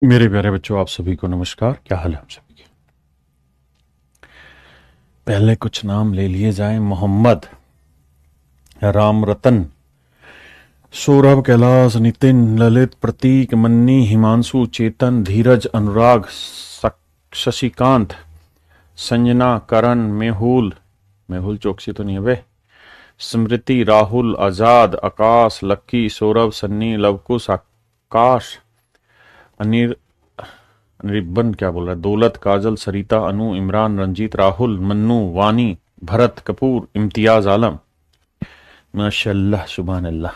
मेरे प्यारे बच्चों, आप सभी को नमस्कार। क्या हाल है आप सभी के? पहले कुछ नाम ले लिए जाएं। मोहम्मद, राम रतन, सौरभ, कैलाश, नितिन, ललित, प्रतीक, मन्नी, हिमांशु, चेतन, धीरज, अनुराग, शशिकांत, संजना, करण, मेहुल। मेहुल चौकसी तो नहीं है बे। स्मृति, राहुल, आजाद, आकाश, लक्की, सौरभ, सन्नी, लवकुश, आकाश, अनिर, रिबन क्या बोल रहा है, दौलत, काजल, सरिता, अनु, इमरान, रंजीत, राहुल, मन्नू, वानी, भरत, कपूर, इम्तियाज आलम। माशाल्लाह, सुभान अल्लाह।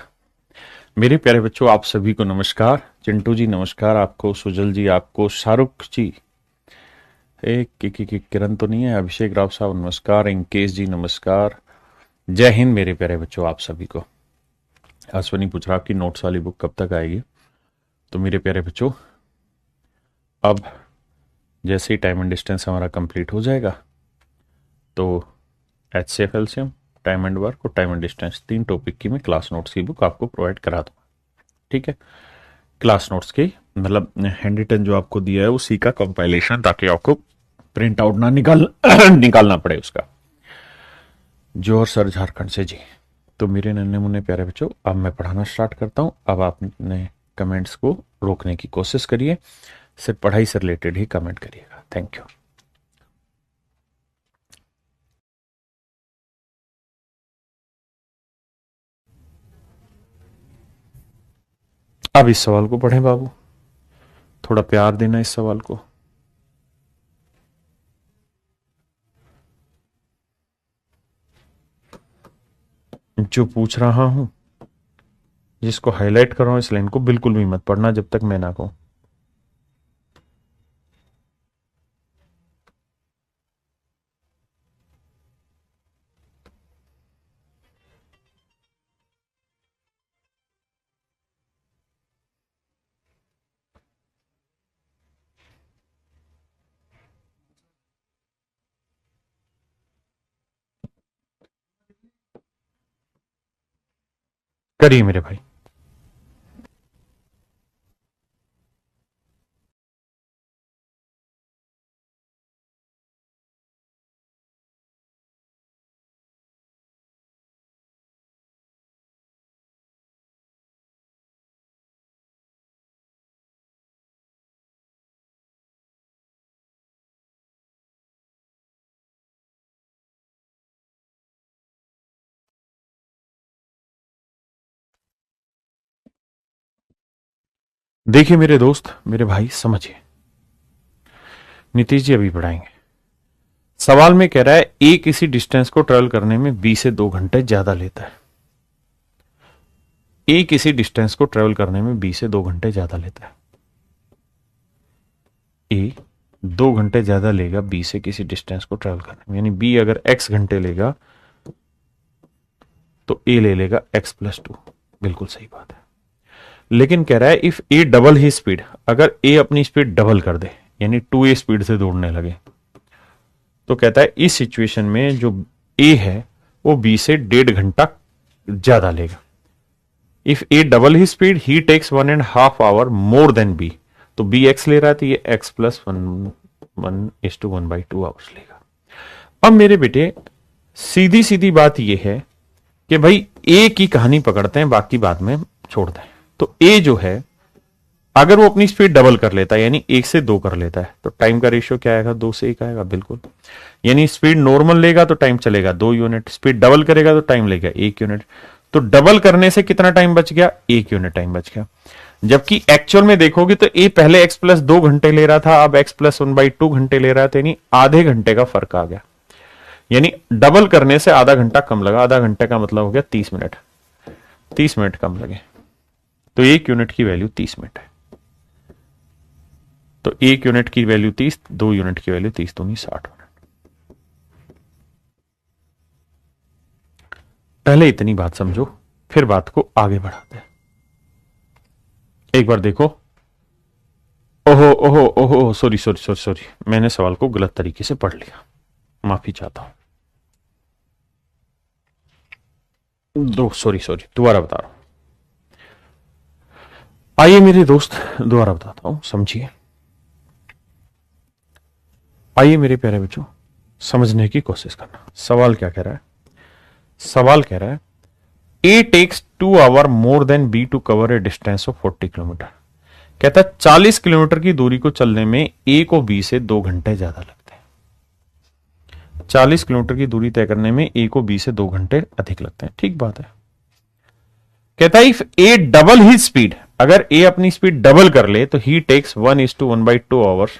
मेरे प्यारे बच्चों, आप सभी को नमस्कार। चिंटू जी नमस्कार आपको, सुजल जी आपको, शाहरुख जी, एक किरण तो नहीं है, अभिषेक राव साहब नमस्कार, इंकेश जी नमस्कार। जय हिंद मेरे प्यारे बच्चों, आप सभी को। अश्वनी पूछ रहा आपकी नोट्स वाली बुक कब तक आएगी। तो मेरे प्यारे बच्चों, अब जैसे ही टाइम एंड डिस्टेंस हमारा कंप्लीट हो जाएगा तो HCF LCM, time and work और टाइम एंड डिस्टेंस, 3 टॉपिक की मैं क्लास नोट्स की बुक आपको प्रोवाइड करा दूंगा। ठीक है, क्लास नोट्स की मतलब हैंड रिटन जो आपको दिया है उसी का कंपाइलेशन, ताकि आपको प्रिंट आउट ना निकालना पड़े उसका। जोर सर झारखंड से जी। तो मेरे नन्हे मुन्ने प्यारे बच्चों, अब मैं पढ़ाना स्टार्ट करता हूं। अब आपने कमेंट्स को रोकने की कोशिश करिए, सिर्फ पढ़ाई से रिलेटेड ही कमेंट करिएगा। Thank you. अब इस सवाल को पढ़ें बाबू, थोड़ा प्यार देना इस सवाल को। जो पूछ रहा हूं, जिसको हाईलाइट कर रहा हूं इस लाइन को बिल्कुल भी मत पढ़ना जब तक मैं ना कहूं। करिए मेरे भाई। देखिए मेरे दोस्त, मेरे भाई, समझिए। नीतीश जी अभी पढ़ाएंगे। सवाल में कह रहा है ए किसी डिस्टेंस को ट्रेवल करने में बी से 2 घंटे ज्यादा लेता है। ए किसी डिस्टेंस को ट्रेवल करने में बी से 2 घंटे ज्यादा लेता है। ए 2 घंटे ज्यादा लेगा बी से किसी डिस्टेंस को ट्रेवल करने में, यानी बी अगर x घंटे लेगा तो ए ले लेगा x+2। बिल्कुल सही बात है। लेकिन कह रहा है if A double he speed, अगर ए अपनी स्पीड डबल कर दे यानी 2a स्पीड से दौड़ने लगे, तो कहता है इस सिचुएशन में जो ए है वो बी से 1.5 घंटा ज्यादा लेगा। If A double he speed ही takes 1.5 hour more than B, तो बी एक्स ले रहा है तो ये x+1:1 लेगा। अब मेरे बेटे, सीधी सीधी बात यह है कि भाई ए की कहानी पकड़ते हैं, बाकी बाद में छोड़ते हैं। तो ए जो है, अगर वो अपनी स्पीड डबल कर लेता है यानी 1 से 2 कर लेता है, तो टाइम का रेशियो क्या आएगा? 2 से 1 आएगा। बिल्कुल, यानी स्पीड नॉर्मल लेगा तो टाइम चलेगा 2 यूनिट, स्पीड डबल करेगा तो टाइम लेगा 1 यूनिट। तो डबल करने से कितना टाइम बच गया? 1 यूनिट टाइम बच गया। जबकि एक्चुअल में देखोगे तो ए पहले x+2 घंटे ले रहा था, अब x+1/2 घंटे ले रहा था, यानी आधे घंटे का फर्क आ गया। यानी डबल करने से आधा घंटा कम लगा। आधा घंटे का मतलब हो गया 30 मिनट। 30 मिनट कम लगे, तो 1 यूनिट की वैल्यू 30 मिनट है। तो 1 यूनिट की वैल्यू 30, 2 यूनिट की वैल्यू 30, तो नहीं 60 मिनट। पहले इतनी बात समझो, फिर बात को आगे बढ़ाते हैं। एक बार देखो। ओहो ओहो ओहो, सॉरी सॉरी सॉरी सॉरी, मैंने सवाल को गलत तरीके से पढ़ लिया, माफी चाहता हूं। दो सॉरी सॉरी, दोबारा बता रहा हूं। आइए मेरे दोस्त, दोबारा बताता हूं, समझिए। आइए मेरे प्यारे बच्चों, समझने की कोशिश करना। सवाल क्या कह रहा है? सवाल कह रहा है A takes 2 hour more than B to cover a distance of 40 kilometre. कहता है 40 किलोमीटर की दूरी को चलने में ए को बी से 2 घंटे ज्यादा लगते हैं। 40 किलोमीटर की दूरी तय करने में ए को बी से 2 घंटे अधिक लगते हैं। ठीक बात है। कहता है if A double he speed, अगर ए अपनी स्पीड डबल कर ले तो he takes 1:1/2 hours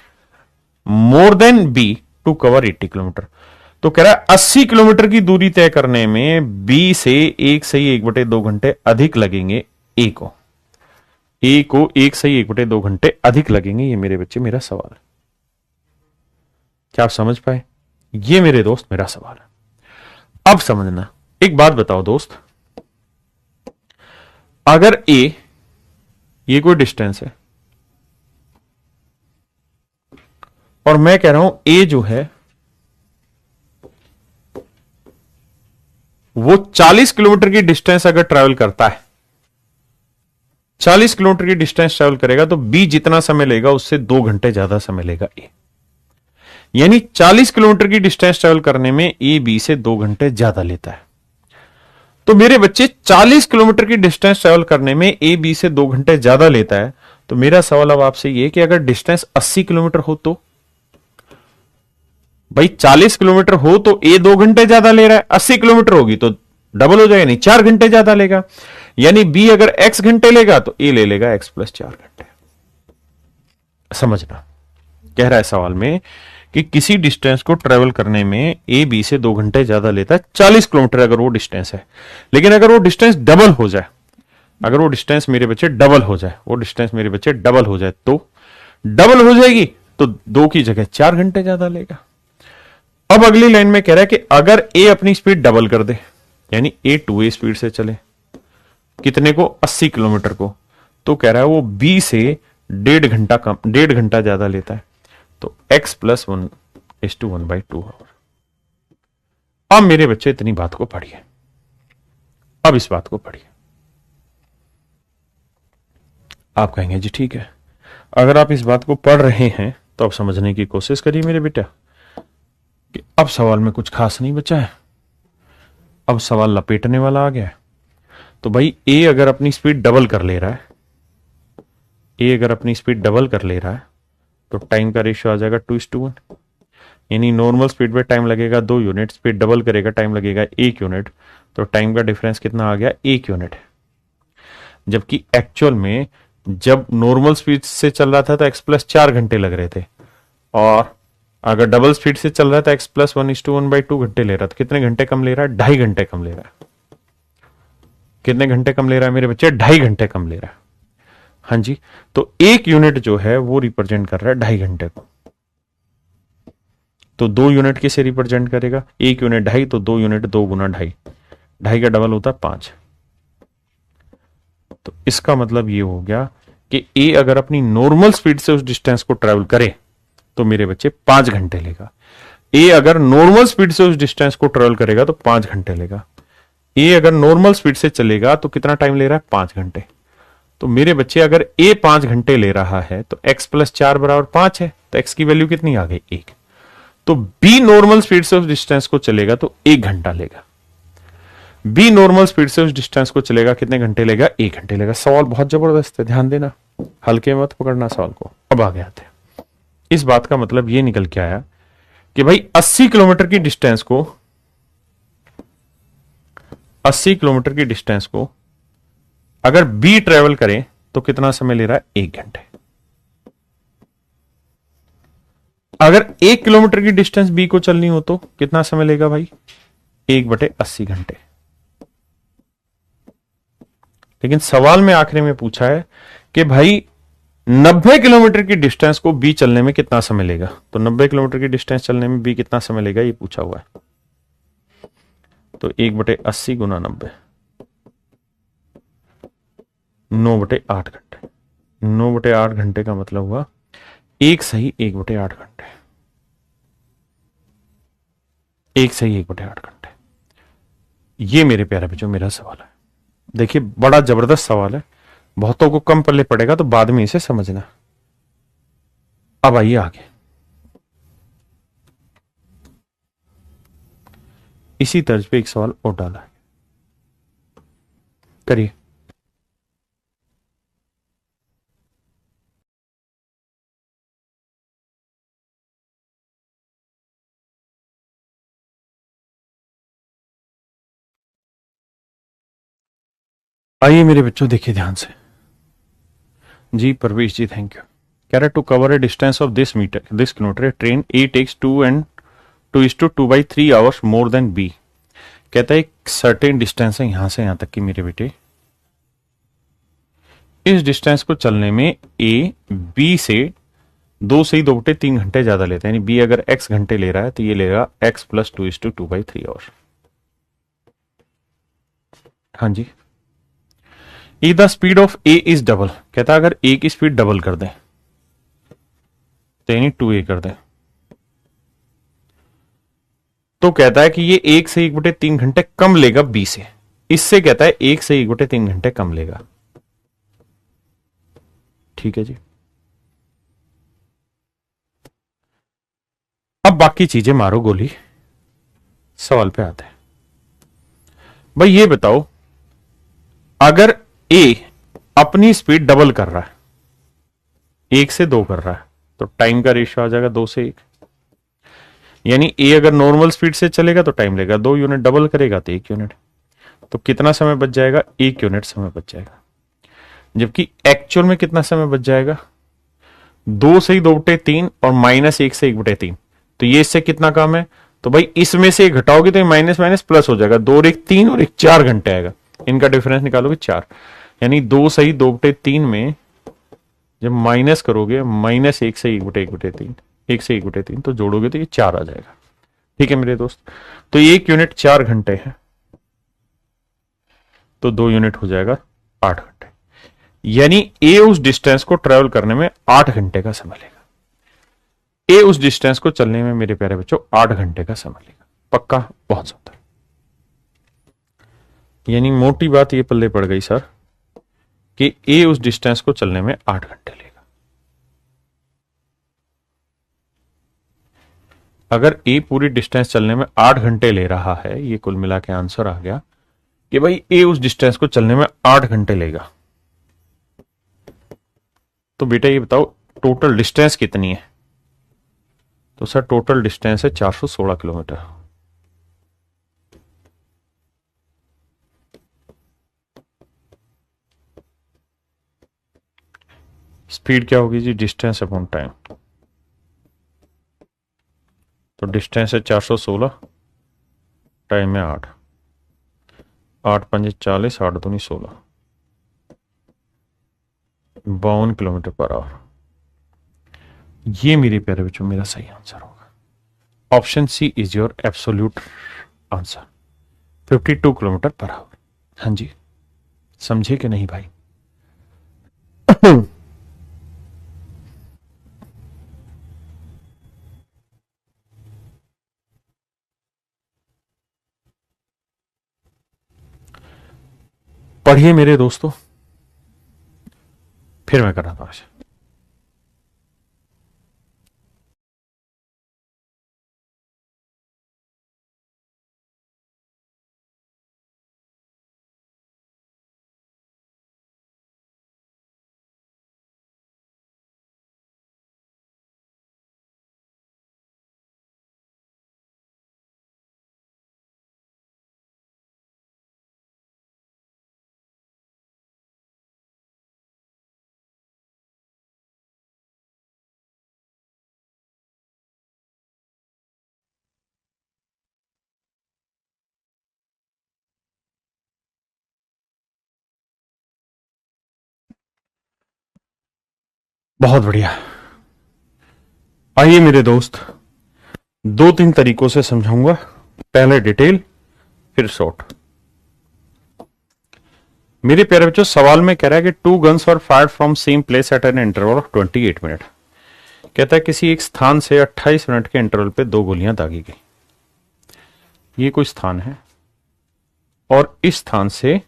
more than B to cover 80 kilometre. तो कह रहा है 80 किलोमीटर की दूरी तय करने में बी से 1/1/2 घंटे अधिक लगेंगे ए को। ए को 1/1/2 घंटे अधिक लगेंगे। ये मेरे बच्चे मेरा सवाल है। क्या आप समझ पाए? ये मेरे दोस्त मेरा सवाल है। अब समझना, एक बात बताओ दोस्त, अगर ए, ये कोई डिस्टेंस है और मैं कह रहा हूं ए जो है वो 40 किलोमीटर की डिस्टेंस अगर ट्रैवल करता है, 40 किलोमीटर की डिस्टेंस ट्रैवल करेगा तो बी जितना समय लेगा उससे 2 घंटे ज्यादा समय लेगा ए। यानी 40 किलोमीटर की डिस्टेंस ट्रैवल करने में ए बी से 2 घंटे ज्यादा लेता है। तो मेरे बच्चे 40 किलोमीटर की डिस्टेंस ट्रैवल करने में ए बी से 2 घंटे ज्यादा लेता है। तो मेरा सवाल अब आपसे यह कि अगर डिस्टेंस 80 किलोमीटर हो तो भाई 40 किलोमीटर हो तो ए 2 घंटे ज्यादा ले रहा है, 80 किलोमीटर होगी तो डबल हो जाएगा, नहीं 4 घंटे ज्यादा लेगा। यानी बी अगर एक्स घंटे लेगा तो ए ले लेगा एक्स प्लस 4 घंटे। समझना, कह रहा है सवाल में कि किसी डिस्टेंस को ट्रेवल करने में ए बी से 2 घंटे ज्यादा लेता है 40 किलोमीटर अगर वो डिस्टेंस है। लेकिन अगर वो डिस्टेंस डबल हो जाए, अगर वो डिस्टेंस मेरे बच्चे डबल हो जाए, वो डिस्टेंस मेरे बच्चे डबल हो जाए, तो डबल हो जाएगी तो 2 की जगह 4 घंटे ज्यादा लेगा। अब अगली लाइन में कह रहा है कि अगर ए अपनी स्पीड डबल कर दे, यानी ए 2a स्पीड से चले, कितने को? 80 किलोमीटर को, तो कह रहा है वो बी से 1.5 घंटा ज्यादा लेता है। तो x प्लस 1:1/2 आवर। अब मेरे बच्चे इतनी बात को पढ़िए, अब इस बात को पढ़िए। आप कहेंगे जी ठीक है, अगर आप इस बात को पढ़ रहे हैं तो आप समझने की कोशिश करिए मेरे बेटा कि अब सवाल में कुछ खास नहीं बचा है, अब सवाल लपेटने वाला आ गया है। तो भाई ए अगर अपनी स्पीड डबल कर ले रहा है, ए अगर अपनी स्पीड डबल कर ले रहा है तो टाइम का रेशियो आ जाएगा 2:1। यानी नॉर्मल स्पीड पे टाइम लगेगा 2 यूनिट, स्पीड डबल करेगा टाइम लगेगा 1 यूनिट, तो टाइम का डिफरेंस कितना आ गया? 1 यूनिट। जबकि एक्चुअल में जब नॉर्मल स्पीड से चल रहा था तो एक्स प्लस 4 घंटे लग रहे थे, और अगर डबल स्पीड से चल रहा था एक्स प्लस 1:1/2 घंटे ले रहा था। कितने घंटे कम ले रहा है? 2.5 घंटे कम ले रहा है। कितने घंटे कम ले रहा है मेरे बच्चे? 2.5 घंटे कम ले रहा है। हाँ जी, तो 1 यूनिट जो है वो रिप्रेजेंट कर रहा है 2.5 घंटे को। तो 2 यूनिट किसे रिप्रेजेंट करेगा? 1 यूनिट 2.5, तो 2 यूनिट 2 गुना 2.5, 2.5 का डबल होता है 5। तो इसका मतलब ये हो गया कि ए अगर अपनी नॉर्मल स्पीड से उस डिस्टेंस को ट्रेवल करे तो मेरे बच्चे 5 घंटे लेगा। ए अगर नॉर्मल स्पीड से उस डिस्टेंस को ट्रेवल करेगा तो 5 घंटे लेगा। ए अगर नॉर्मल स्पीड से चलेगा तो कितना टाइम ले रहा है? 5 घंटे। तो मेरे बच्चे अगर ए 5 घंटे ले रहा है तो x प्लस 4 बराबर 5 है, तो x की वैल्यू कितनी आ गई? 1। तो बी नॉर्मल स्पीड से उस डिस्टेंस को चलेगा तो 1 घंटा लेगा। बी नॉर्मल स्पीड से उस डिस्टेंस को चलेगा, कितने घंटे लेगा? 1 घंटे लेगा। सवाल बहुत जबरदस्त है, ध्यान देना, हल्के मत पकड़ना सवाल को। अब आगे आते हैं। इस बात का मतलब यह निकल के आया कि भाई 80 किलोमीटर की डिस्टेंस को, 80 किलोमीटर की डिस्टेंस को अगर बी ट्रेवल करे तो कितना समय ले रहा है? 1 घंटे। अगर 1 किलोमीटर की डिस्टेंस बी को चलनी हो तो कितना समय लेगा भाई? 1/80 घंटे। लेकिन सवाल में आखिरी में पूछा है कि भाई 90 किलोमीटर की डिस्टेंस को बी चलने में कितना समय लेगा। तो 90 किलोमीटर की डिस्टेंस चलने में बी कितना समय लेगा ये पूछा हुआ है। तो 1/80 गुना 90, 9/8 घंटे। 9/8 घंटे का मतलब हुआ 1 सही 1/8 घंटे। 1 सही 1/8 घंटे। ये मेरे प्यारे बच्चों मेरा सवाल है। देखिए बड़ा जबरदस्त सवाल है, बहुतों को कम पल्ले पड़ेगा, तो बाद में इसे समझना। अब आइए आगे, इसी तर्ज पे एक सवाल और डाला है, करिए। आइए मेरे बच्चों, देखिए ध्यान से। जी परवेश जी, थैंक यू। कह रहा है to cover a distance of this kilometre train A takes 2:2 hours more than B. कहता है एक सर्टेन डिस्टेंस है यहां से यहां तक की मेरे बेटे, इस डिस्टेंस को चलने में ए बी से 2 घंटे ज्यादा लेता है। यानी बी अगर x घंटे ले रहा है तो ये लेगा x प्लस 2:2 आवर्स। हाँ जी। ई the speed of A is double, कहता है अगर ए की स्पीड डबल कर दें तो यानी 2a कर दें, तो कहता है कि ये 1/1/3 घंटे कम लेगा बी से। इससे कहता है 1/1/3 घंटे कम लेगा। ठीक है जी। अब बाकी चीजें मारो गोली, सवाल पे आते हैं। भाई ये बताओ, अगर ए अपनी स्पीड डबल कर रहा है, 1 से 2 कर रहा है, तो टाइम का रेशियो आ जाएगा 2 से 1। यानी ए अगर नॉर्मल स्पीड से चलेगा तो टाइम लेगा 2 यूनिट, डबल करेगा तो 1 यूनिट। तो कितना समय बच जाएगा? 1 यूनिट समय बच जाएगा। जबकि एक्चुअल में कितना समय बच जाएगा? 2/2/3 और -1/1/3। तो ये इससे कितना कम है? तो भाई इसमें से घटाओगे तो ये माइनस माइनस प्लस हो जाएगा, 2 और 1 3 और 1 4 घंटे आएगा। इनका डिफरेंस निकालोगे 4, यानी 2/2/3 में जब माइनस करोगे -1/1/3, 1/1/3 तो जोड़ोगे तो ये 4 आ जाएगा। ठीक है मेरे दोस्त, तो 1 यूनिट 4 घंटे है, तो 2 यूनिट हो जाएगा 8 घंटे। यानी ए उस डिस्टेंस को ट्रेवल करने में 8 घंटे का समय लेगा। ए उस डिस्टेंस को चलने में मेरे प्यारे बच्चों 8 घंटे का समय लेगा। पक्का? बहुत ज्यादा। यानी मोटी बात ये पल्ले पड़ गई सर कि ए उस डिस्टेंस को चलने में 8 घंटे लेगा। अगर ए पूरी डिस्टेंस चलने में 8 घंटे ले रहा है, ये कुल मिला के आंसर आ गया कि भाई ए उस डिस्टेंस को चलने में 8 घंटे लेगा। तो बेटा ये बताओ टोटल डिस्टेंस कितनी है? तो सर टोटल डिस्टेंस है 416 किलोमीटर। स्पीड क्या होगी जी? Distance upon time. तो डिस्टेंस है 416, टाइम है 8, 8 5 40, 8 दूनी 16, 52 किलोमीटर पर आवर। ये मेरे प्यारे बच्चों मेरा सही आंसर होगा। Option C is your absolute answer, 52 kilometre per hour. हाँ जी, समझे कि नहीं भाई? पढ़िए मेरे दोस्तों, फिर मैं कर रहा था आज। बहुत बढ़िया। आइए मेरे दोस्त, 2-3 तरीकों से समझाऊंगा। पहले डिटेल, फिर शॉर्ट। मेरे प्यारे बच्चों, सवाल में कह रहा है कि 2 guns were fired from same place at an interval of 28 minute. कहता है किसी एक स्थान से 28 मिनट के इंटरवल पे 2 गोलियां दागी गई। ये कोई स्थान है और इस स्थान से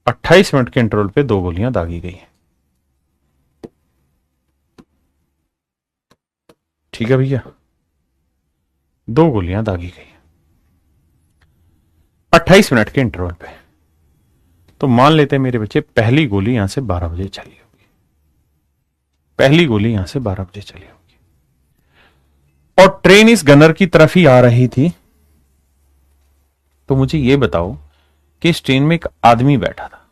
28 मिनट के इंटरवल पे 2 गोलियां दागी गई हैं। ठीक है भैया, 2 गोलियां दागी गई हैं 28 मिनट के इंटरवल पे। तो मान लेते हैं मेरे बच्चे पहली गोली यहां से 12 बजे चली होगी, पहली गोली यहां से 12 बजे चली होगी और ट्रेन इस गनर की तरफ ही आ रही थी। तो मुझे यह बताओ कि इस ट्रेन में एक आदमी बैठा था।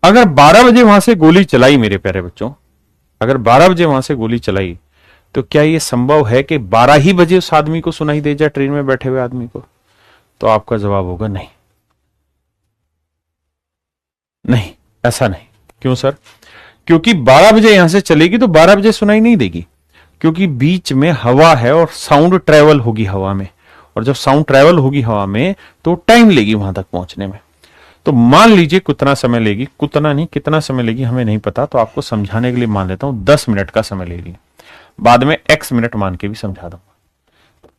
अगर 12 बजे वहां से गोली चलाई मेरे प्यारे बच्चों, अगर 12 बजे वहां से गोली चलाई तो क्या यह संभव है कि 12 ही बजे उस आदमी को सुनाई दे जाए, ट्रेन में बैठे हुए आदमी को? तो आपका जवाब होगा नहीं, नहीं, ऐसा नहीं। क्यों सर? क्योंकि 12 बजे यहां से चलेगी तो 12 बजे सुनाई नहीं देगी, क्योंकि बीच में हवा है और साउंड ट्रेवल होगी हवा में, और जब साउंड ट्रेवल होगी हवा में तो टाइम लेगी वहां तक पहुंचने में। तो मान लीजिए कितना समय लेगी, कितना नहीं, कितना समय लेगी हमें नहीं पता, तो आपको समझाने के लिए मान लेता हूं 10 मिनट का समय लेगी। बाद में x मिनट मान के भी समझा दूंगा।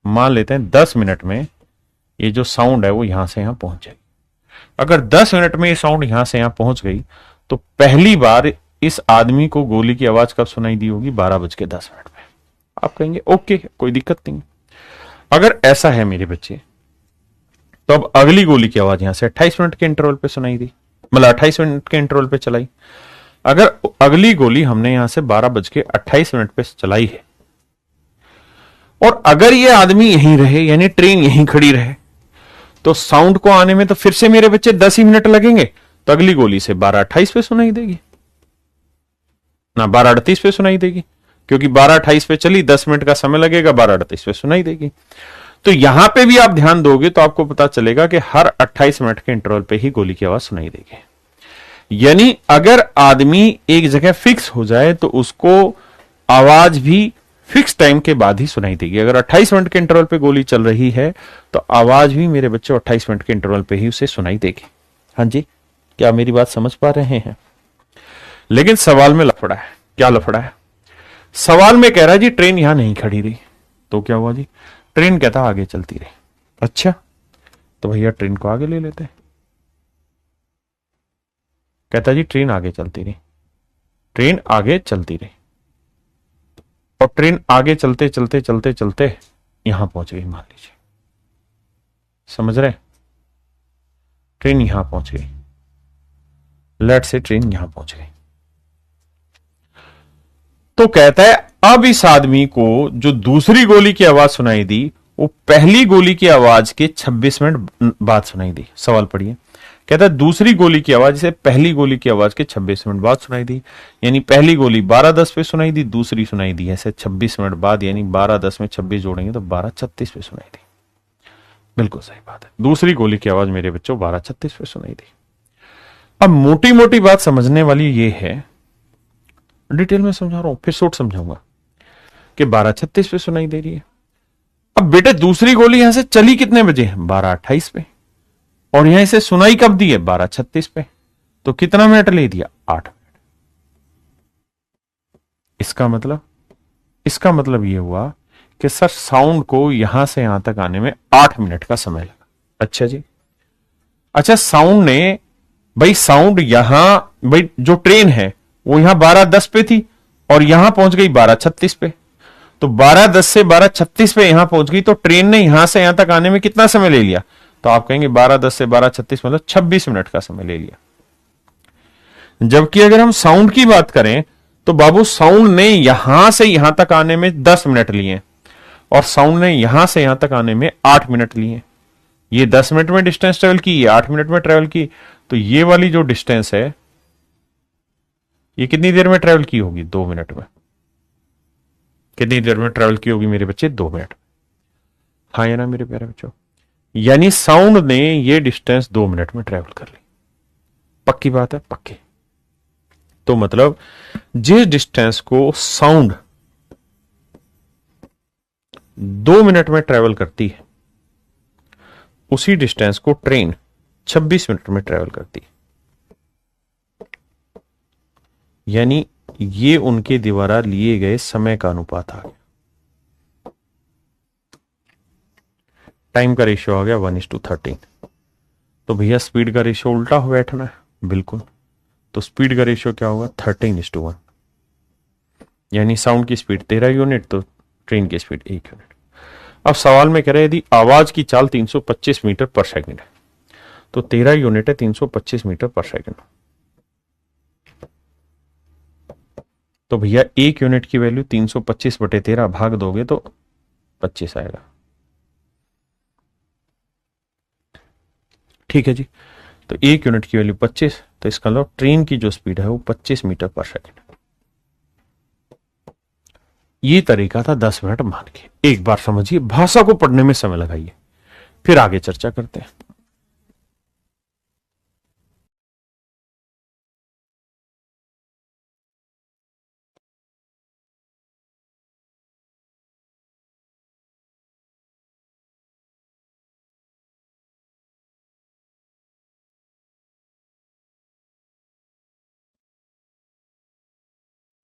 मान लेते हैं 10 मिनट में ये जो साउंड है वो यहां से यहां पहुंच जाएगी। अगर 10 मिनट में ये साउंड यहां से यहां पहुंच गई तो पहली बार इस आदमी को गोली की आवाज कब सुनाई दी होगी? 12:10 में। आप कहेंगे ओके, कोई दिक्कत नहीं। अगर ऐसा है मेरे बच्चे, तो अब अगली गोली की आवाज यहां से 28 मिनट के इंटरवल पे सुनाई दी, मतलब 28 मिनट के इंटरवल पे चलाई। अगर अगली गोली हमने यहां से 12:28 पे चलाई है और अगर ये आदमी यहीं रहे, यानी ट्रेन यहीं खड़ी रहे, तो साउंड को आने में तो फिर से मेरे बच्चे 10 ही मिनट लगेंगे। तो अगली गोली से 12:28 पे सुनाई देगी ना, 12:38 पे सुनाई देगी, क्योंकि 12:28 पे चली, 10 मिनट का समय लगेगा, 12:38 पे सुनाई देगी। तो यहां पे भी आप ध्यान दोगे तो आपको पता चलेगा कि हर 28 मिनट के इंटरवल पे ही गोली की आवाज सुनाई देगी। यानी अगर आदमी एक जगह फिक्स हो जाए तो उसको आवाज भी फिक्स टाइम के बाद ही सुनाई देगी। अगर 28 मिनट के इंटरवल पे गोली चल रही है तो आवाज भी मेरे बच्चों 28 मिनट के इंटरवल पे ही उसे सुनाई देगी। हाँ जी, क्या मेरी बात समझ पा रहे हैं? लेकिन सवाल में लफड़ा है। क्या लफड़ा है? सवाल में कह रहा है जी ट्रेन यहां नहीं खड़ी रही, तो क्या हुआ जी? ट्रेन कहता आगे चलती रही। अच्छा, तो भैया ट्रेन को आगे ले लेते हैं। कहता जी ट्रेन आगे चलती रही, ट्रेन आगे चलती रही, और ट्रेन आगे चलते चलते चलते चलते यहां पहुंच गई। मान लीजिए, समझ रहे? ट्रेन यहां पहुंच गई, लेट से ट्रेन यहां पहुंच गई। तो कहता है अब इस आदमी को जो दूसरी गोली की आवाज सुनाई दी वो पहली गोली की आवाज के 26 मिनट बाद सुनाई दी। सवाल पढ़िए, कहता है दूसरी गोली की आवाज से पहली गोली की आवाज के 26 मिनट बाद सुनाई दी। यानी पहली गोली 12:10 पे सुनाई दी, दूसरी सुनाई दी ऐसे 26 मिनट बाद, यानी 12:10 में 26 जोड़ेंगे तो 12:36 पे सुनाई दी। बिल्कुल सही बात है, दूसरी गोली की आवाज मेरे बच्चों 12:36 पे सुनाई दी। अब मोटी मोटी बात समझने वाली ये है, डिटेल में समझा रहा हूं, फिर शॉर्ट समझाऊंगा कि 12:36 पे सुनाई दे रही है। अब बेटे दूसरी गोली यहां से चली कितने बजे? 12:28 पे, और यहां से सुनाई कब दी है? 12:36 पे। तो कितना मिनट ले दिया? 8 मिनट। इसका मतलब यह हुआ कि सर साउंड को यहां से यहां तक आने में 8 मिनट का समय लगा। अच्छा जी, अच्छा साउंड ने, भाई साउंड यहां, भाई जो ट्रेन है वो यहां 12:10 पे थी और यहां पहुंच गई 12:36 पे, तो 12:10 से 12:36 पे यहां पहुंच गई, तो ट्रेन ने यहां से यहां तक आने में कितना समय ले लिया? तो आप कहेंगे 12:10 से 12:36 मतलब 26 मिनट का समय ले लिया। जबकि अगर हम साउंड की बात करें तो बाबू साउंड ने यहां से यहां तक आने में 10 मिनट लिए और साउंड ने यहां से यहां तक आने में 8 मिनट लिए। ये 10 मिनट में डिस्टेंस ट्रेवल की, ये 8 मिनट में ट्रेवल की, तो ये वाली जो डिस्टेंस है ये कितनी देर में ट्रेवल की होगी? 2 मिनट में। कितनी देर में ट्रेवल की होगी मेरे बच्चे? 2 मिनट। हाँ या ना मेरे प्यारे बच्चों? यानी साउंड ने ये डिस्टेंस 2 मिनट में ट्रेवल कर ली। पक्की बात है? पक्की। तो मतलब जिस डिस्टेंस को साउंड 2 मिनट में ट्रेवल करती है उसी डिस्टेंस को ट्रेन 26 मिनट में ट्रेवल करती है। यानी ये उनके द्वारा लिए गए समय का अनुपात आ गया, टाइम का रेशियो आ गया 1:13। तो भैया स्पीड का रेशियो उल्टा हो बैठना है, बिल्कुल। तो स्पीड का रेशियो क्या होगा, 13:1, यानी साउंड की स्पीड 13 यूनिट तो ट्रेन की स्पीड 1 यूनिट। अब सवाल में कह रहे यदि आवाज की चाल 325 मीटर पर सेकंड है, तो 13 यूनिट है 325 मीटर पर सेकंड। तो भैया 1 यूनिट की वैल्यू 325/13 भाग दोगे तो 25 आएगा। ठीक है जी। तो 1 यूनिट की वैल्यू 25, तो इसका मतलब ट्रेन की जो स्पीड है वो 25 मीटर पर सेकंड। ये तरीका था 10 मिनट मान के। एक बार समझिए, भाषा को पढ़ने में समय लगाइए, फिर आगे चर्चा करते हैं।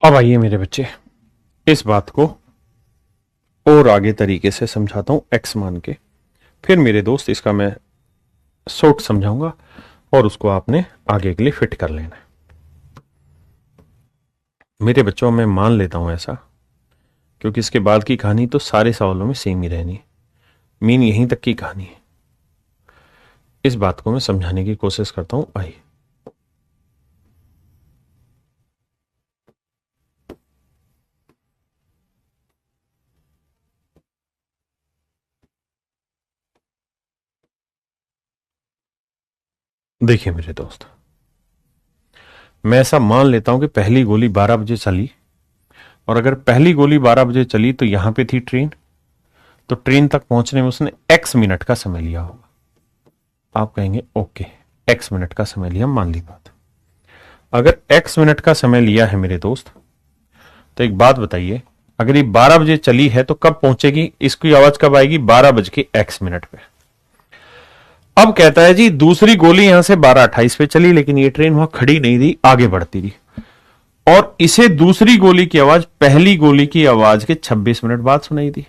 अब आइए मेरे बच्चे, इस बात को और आगे तरीके से समझाता हूं एक्स मान के। फिर मेरे दोस्त इसका मैं शॉर्ट समझाऊंगा और उसको आपने आगे के लिए फिट कर लेना है। मेरे बच्चों में मान लेता हूं ऐसा, क्योंकि इसके बाद की कहानी तो सारे सवालों में सेम ही रहनी है, मीन यहीं तक की कहानी है। इस बात को मैं समझाने की कोशिश करता हूं। आइए, देखिए मेरे दोस्त, मैं ऐसा मान लेता हूं कि पहली गोली 12 बजे चली, और अगर पहली गोली 12 बजे चली तो यहां पे थी ट्रेन, तो ट्रेन तक पहुंचने में उसने x मिनट का समय लिया होगा। आप कहेंगे ओके, x मिनट का समय लिया, मान ली बात। अगर x मिनट का समय लिया है मेरे दोस्त, तो एक बात बताइए, अगर ये 12 बजे चली है तो कब पहुंचेगी, इसकी आवाज कब आएगी, 12:x पे। अब कहता है जी दूसरी गोली यहां से 12:28 पे चली, लेकिन ये ट्रेन वहां खड़ी नहीं थी, आगे बढ़ती रही, और इसे दूसरी गोली की आवाज पहली गोली की आवाज के 26 मिनट बाद सुनाई दी।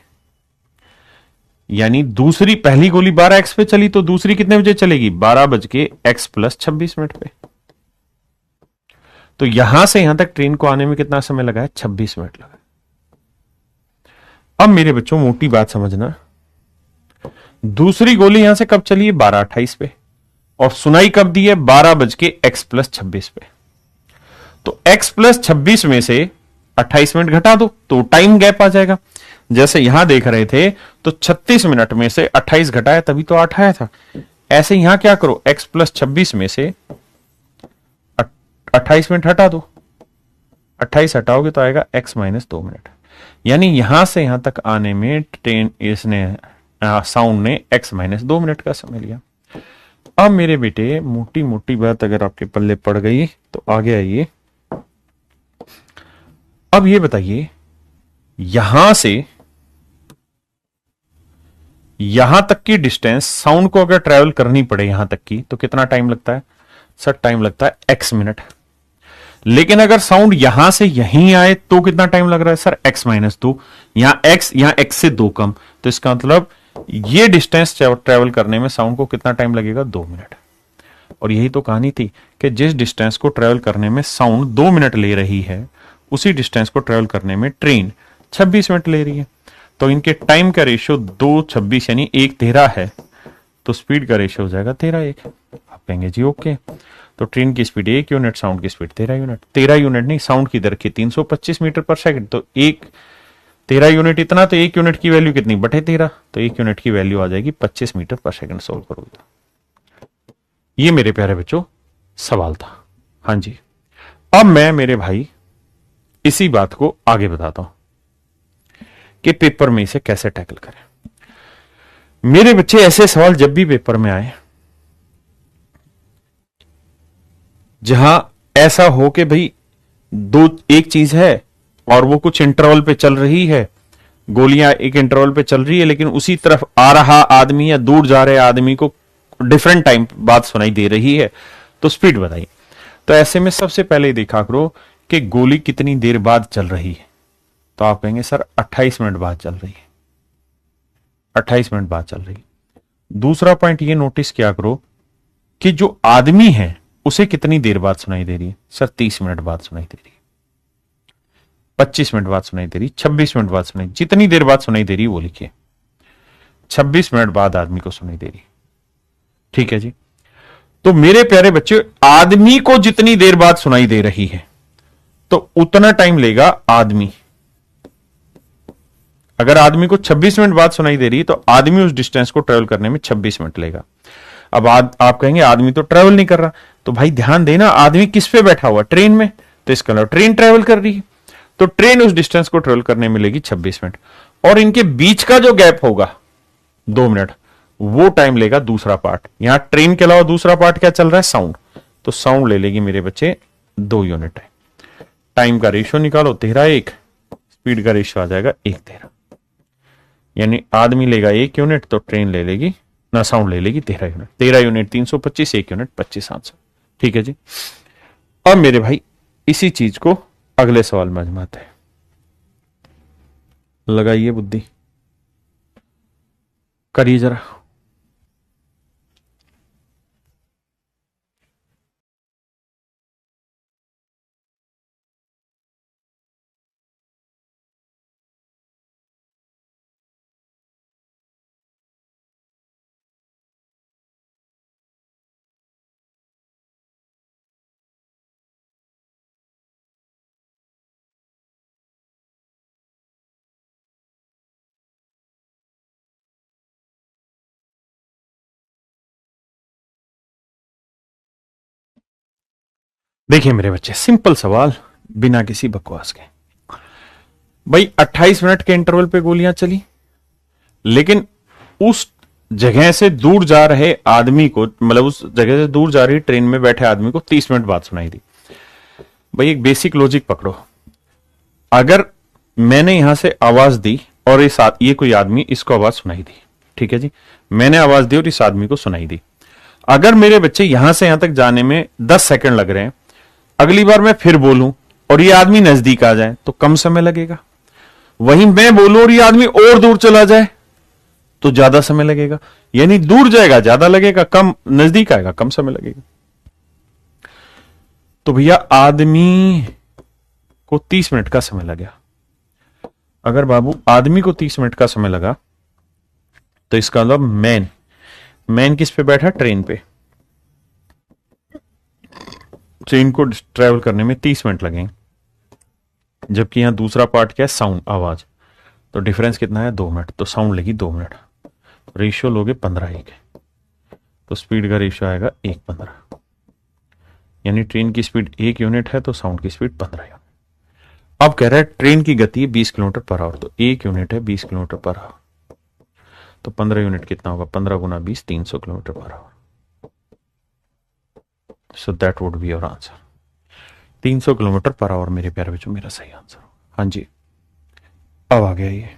यानी दूसरी, पहली गोली 12x पे चली तो दूसरी कितने बजे चलेगी, 12:x+26 पे। तो यहां से यहां तक ट्रेन को आने में कितना समय लगा है, 26 मिनट लगा। अब मेरे बच्चों मोटी बात समझना, दूसरी गोली यहां से कब चली है, 12:28 पे, और सुनाई कब दी है, 12:x+26 पे। तो x+26 में से 28 मिनट घटा दो तो टाइम गैप आ जाएगा। जैसे यहां देख रहे थे तो 36 मिनट में से 28 घटाया तभी तो 8 आया था। ऐसे यहां क्या करो, x+26 में से 28 मिनट हटा दो, 28 हटाओगे तो आएगा x-2 मिनट। यानी यहां से यहां तक आने में ट्रेन इसने साउंड ने x-2 मिनट का समय लिया। अब मेरे बेटे मोटी मोटी बात अगर आपके पल्ले पड़ गई तो आगे आइए। अब ये बताइए, यहां से यहां तक की डिस्टेंस साउंड को अगर ट्रेवल करनी पड़े यहां तक की तो कितना टाइम लगता है, सर टाइम लगता है x मिनट। लेकिन अगर साउंड यहां से यहीं आए तो कितना टाइम लग रहा है, सर x-2। यहां x से 2 कम, तो इसका मतलब ये डिस्टेंस ट्रेवल करने में साउंड को कितना टाइम लगेगा, 2 मिनट। और यही तो कहानी थी कि जिस डिस्टेंस को ट्रेवल करने में साउंड 2 मिनट ले रही है, उसी डिस्टेंस को ट्रेवल करने में ट्रेन 26 मिनट ले रही है। तो इनके टाइम का रेशियो 2:26 यानी 1:13 है, तो स्पीड का रेशियो हो जाएगा 13:1। आप कहेंगे जी ओके, तो ट्रेन की स्पीड 1 यूनिट, साउंड की स्पीड 13 यूनिट। 13 यूनिट नहीं, साउंड की दर की 325 मीटर पर सेकंड, तो 13 यूनिट इतना, तो 1 यूनिट की वैल्यू कितनी, बटे 13, तो 1 यूनिट की वैल्यू आ जाएगी 25 मीटर पर सेकंड। सोल्व करोगे तो ये मेरे प्यारे बच्चों सवाल था। हाँ जी, अब मैं मेरे भाई इसी बात को आगे बताता हूं कि पेपर में इसे कैसे टैकल करें। मेरे बच्चे ऐसे सवाल जब भी पेपर में आए जहां ऐसा हो कि भाई एक चीज है और वो कुछ इंटरवल पे चल रही है, गोलियां एक इंटरवल पे चल रही है, लेकिन उसी तरफ आ रहा आदमी या दूर जा रहे आदमी को डिफरेंट टाइम बात सुनाई दे रही है, तो स्पीड बताइए। तो ऐसे में सबसे पहले देखा करो कि गोली कितनी देर बाद चल रही है, तो आप कहेंगे सर 28 मिनट बाद चल रही है, 28 मिनट बाद चल रही है। दूसरा पॉइंट ये नोटिस किया करो कि जो आदमी है उसे कितनी देर बाद सुनाई दे रही है। सर 30 मिनट बाद सुनाई दे रही है, 25 मिनट बाद सुनाई दे रही, 26 मिनट बाद सुनाई, जितनी देर बाद सुनाई दे रही वो लिखिए। 26 मिनट बाद आदमी को सुनाई दे रही। ठीक है जी। तो मेरे प्यारे बच्चे, आदमी को जितनी देर बाद सुनाई दे रही है तो उतना टाइम लेगा आदमी। अगर आदमी को 26 मिनट बाद सुनाई दे रही है तो आदमी उस डिस्टेंस को ट्रेवल करने में 26 मिनट लेगा। अब आप कहेंगे आदमी तो ट्रेवल नहीं कर रहा, तो भाई ध्यान देना, आदमी किस पे बैठा हुआ, ट्रेन में, तो इसका मतलब ट्रेन ट्रेवल कर रही है, तो ट्रेन उस डिस्टेंस को ट्रेवल करने में लेगी 26 मिनट, और इनके बीच का जो गैप होगा 2 मिनट, वो टाइम लेगा दूसरा पार्ट। यहां ट्रेन के अलावा दूसरा पार्ट क्या चल रहा है, साउंड, तो साउंड ले लेगी मेरे बच्चे 2 यूनिट है। टाइम का रेशियो निकालो, 13:1, स्पीड का रेशियो आ जाएगा 1:13, यानी आदमी लेगा 1 यूनिट तो ट्रेन ले लेगी ना, साउंड ले लेगी 13 यूनिट। 13 unit 325, 1 unit 2500। ठीक है जी। अब मेरे भाई इसी चीज को अगले सवाल में आजमाते हैं। लगाइए बुद्धि, करिए जरा। देखिए मेरे बच्चे, सिंपल सवाल, बिना किसी बकवास के। भाई 28 मिनट के इंटरवल पे गोलियां चली, लेकिन उस जगह से दूर जा रहे आदमी को, मतलब उस जगह से दूर जा रही ट्रेन में बैठे आदमी को 30 मिनट बाद सुनाई दी। भाई एक बेसिक लॉजिक पकड़ो, अगर मैंने यहां से आवाज दी और ये कोई आदमी, इसको आवाज सुनाई दी, ठीक है जी, मैंने आवाज दी और इस आदमी को सुनाई दी। अगर मेरे बच्चे यहां से यहां तक जाने में 10 सेकंड लग रहे हैं, अगली बार मैं फिर बोलूं और ये आदमी नजदीक आ जाए तो कम समय लगेगा। वहीं मैं बोलूं और ये आदमी और दूर चला जाए तो ज्यादा समय लगेगा। यानी दूर जाएगा ज्यादा लगेगा, कम नजदीक आएगा कम समय लगेगा। तो भैया आदमी को 30 मिनट का समय लगा। अगर बाबू आदमी को 30 मिनट का समय लगा तो इसका मतलब मैन किस पे बैठा, ट्रेन पे। ट्रेन को ट्रेवल करने में 30 मिनट लगेंगे, जबकि यहां दूसरा पार्ट क्या है, साउंड, आवाज, तो डिफरेंस कितना है, 2 मिनट, तो साउंड लेगी 2 मिनट। रेशियो लोगे 15:1, तो स्पीड का रेशियो आएगा 1:15, यानी ट्रेन की स्पीड 1 यूनिट है तो साउंड की स्पीड 15 यूनिट। अब कह रहा है ट्रेन की गति है 20 किलोमीटर पर आवर, तो 1 यूनिट है 20 किलोमीटर पर आवर, तो 15 यूनिट कितना होगा, 15 गुना 20, 300 kilometre per our. So that would be your answer, 300 kilometre per our मेरे प्यारे बच्चों, मेरा सही आंसर। हाँ जी, अब आ गया ये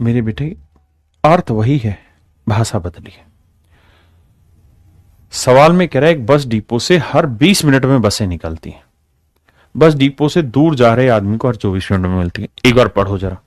मेरे बेटे, अर्थ वही है, भाषा बदली है। सवाल में कह रहा है एक बस डिपो से हर 20 मिनट में बसें निकलती हैं। बस डिपो से दूर जा रहे आदमी को हर 24 मिनट में मिलती है। एक बार पढ़ो जरा।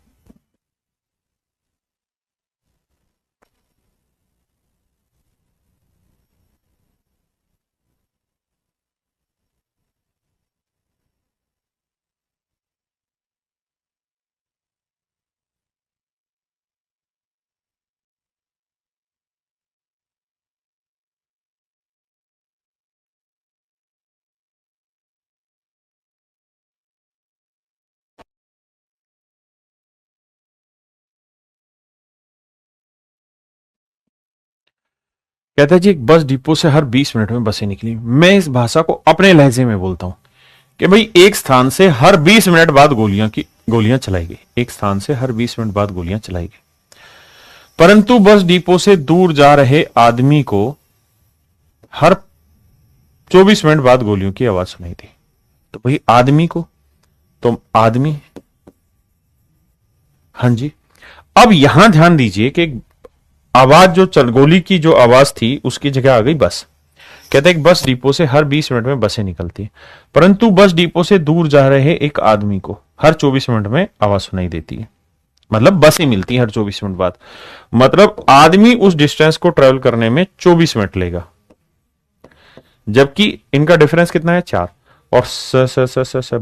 कहता है जी एक बस डिपो से हर 20 मिनट में बसें निकली। मैं इस भाषा को अपने लहजे में बोलता हूं कि भाई एक स्थान से हर 20 मिनट बाद गोलियां चलाई गई। एक स्थान से हर 20 मिनट बाद गोलियां चलाई गई, परंतु बस डिपो से दूर जा रहे आदमी को हर 24 मिनट बाद गोलियों की आवाज सुनाई दी। तो भाई आदमी को, तो आदमी, हाँ जी। अब यहां ध्यान दीजिए कि आवाज जो गोली की जो आवाज थी उसकी जगह आ गई बस। कहते हैं बस डिपो से हर 20 मिनट में बसें निकलती है, परंतु बस डिपो से दूर जा रहे एक आदमी को हर 24 मिनट में आवाज सुनाई देती है। मतलब बसें मिलती हैं हर 24 मिनट बाद, मतलब आदमी उस डिस्टेंस को ट्रेवल करने में 24 मिनट लेगा, जबकि इनका डिफरेंस कितना है 4, और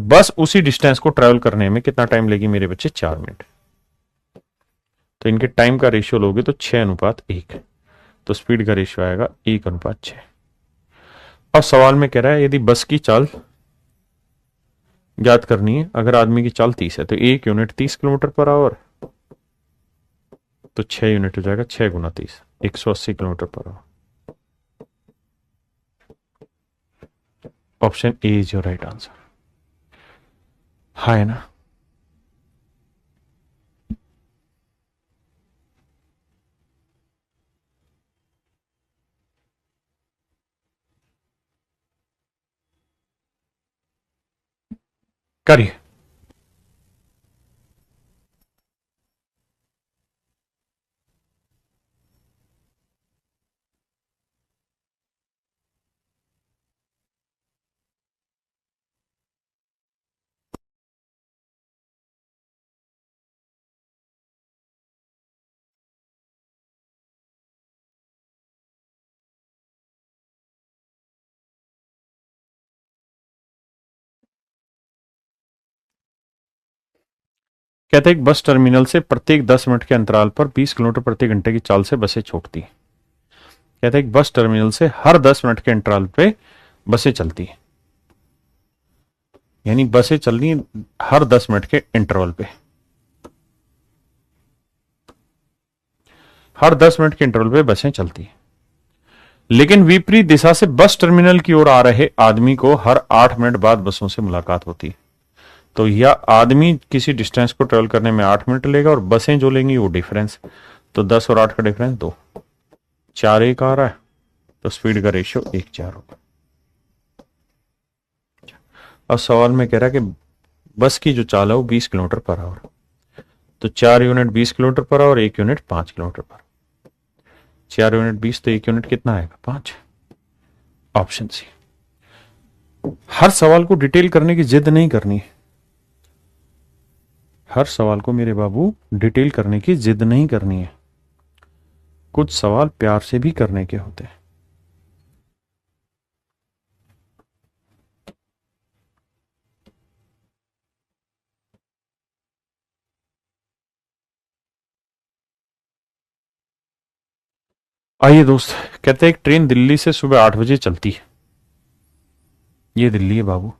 बस उसी डिस्टेंस को ट्रेवल करने में कितना टाइम लेगी मेरे बच्चे 4 मिनट। तो इनके टाइम का रेशियो लोगे तो 6:1, तो स्पीड का रेशियो आएगा 1:6। अब सवाल में कह रहा है यदि बस की चाल ज्ञात करनी है, अगर आदमी की चाल 30 है तो 1 यूनिट 30 किलोमीटर पर आवर, तो 6 यूनिट हो जाएगा 6 गुना 30, 180 kilometre per our. Option A is your right answer. हाँ है ना। करिए। कहते हैं एक बस टर्मिनल से प्रत्येक 10 मिनट के अंतराल पर 20 किलोमीटर प्रति घंटे की चाल से बसें छूटती हैं। कहते हैं एक बस टर्मिनल से हर 10 मिनट के अंतराल पे बसें चलती हैं, यानी बसें चल रही हर 10 मिनट के इंटरवल पे, हर 10 मिनट के इंटरवल पे बसें चलती हैं। लेकिन विपरीत दिशा से बस टर्मिनल की ओर आ रहे आदमी को हर 8 मिनट बाद बसों से मुलाकात होती है। तो यह आदमी किसी डिस्टेंस को ट्रेवल करने में 8 मिनट लेगा और बसें जो लेंगी वो डिफरेंस, तो 10 और 8 का डिफरेंस 2, 4:1 आ रहा है, तो स्पीड का रेशियो 1:4 होगा। अब सवाल में कह रहा है कि बस की जो चाल है वो 20 किलोमीटर पर आवर, तो 4 unit 20 kilometre per our, 1 unit 5 kilometre पर, 4 यूनिट 20 तो 1 यूनिट कितना आएगा 5। Option C. हर सवाल को डिटेल करने की जिद नहीं करनी है, हर सवाल को मेरे बाबू डिटेल करने की जिद नहीं करनी है, कुछ सवाल प्यार से भी करने के होते हैं। आइए दोस्त, कहते हैं एक ट्रेन दिल्ली से सुबह 8 बजे चलती है, ये दिल्ली है बाबू,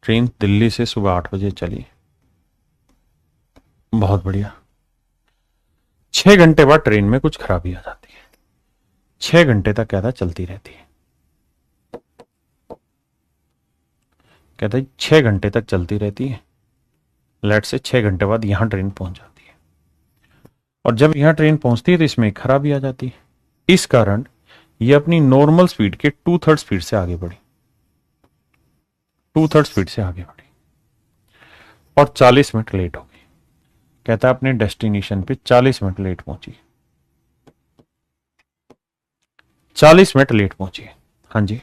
ट्रेन दिल्ली से सुबह 8 बजे चली, बहुत बढ़िया। 6 घंटे बाद ट्रेन में कुछ खराबी आ जाती है, 6 घंटे तक कहता चलती रहती है, कहता है 6 घंटे तक चलती रहती है, लेट से 6 घंटे बाद यहां ट्रेन पहुंच जाती है, और जब यहां ट्रेन पहुंचती है तो इसमें एक खराबी आ जाती है, इस कारण ये अपनी नॉर्मल स्पीड के 2/3 स्पीड से आगे बढ़ी, 2/3 स्पीड से आगे बढ़ी और 40 मिनट लेट हो गई। कहता है अपने डेस्टिनेशन पे 40 मिनट लेट पहुंची, 40 मिनट लेट पहुंची। हाँ जी।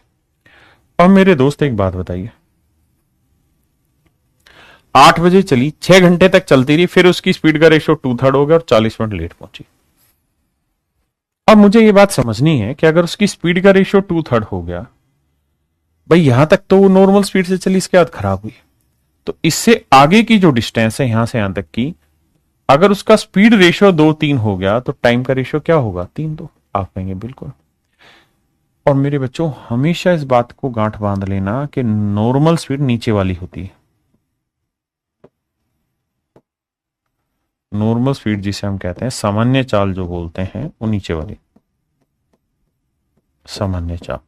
अब मेरे दोस्त एक बात बताइए, 8 बजे चली, 6 घंटे तक चलती रही, फिर उसकी स्पीड का रेशियो 2/3 हो गया और 40 मिनट लेट पहुंची। अब मुझे ये बात समझनी है कि अगर उसकी स्पीड का रेशियो 2/3 हो गया, भाई यहां तक तो वो नॉर्मल स्पीड से चली, इसके बाद खराब हुई, तो इससे आगे की जो डिस्टेंस है यहां से यहां तक की, अगर उसका स्पीड रेशियो 2-3 हो गया तो टाइम का रेशियो क्या होगा 3-2। आप कहेंगे बिल्कुल। और मेरे बच्चों हमेशा इस बात को गांठ बांध लेना कि नॉर्मल स्पीड नीचे वाली होती है, नॉर्मल स्पीड जिसे हम कहते हैं सामान्य चाल जो बोलते हैं वो नीचे वाली, सामान्य चाल।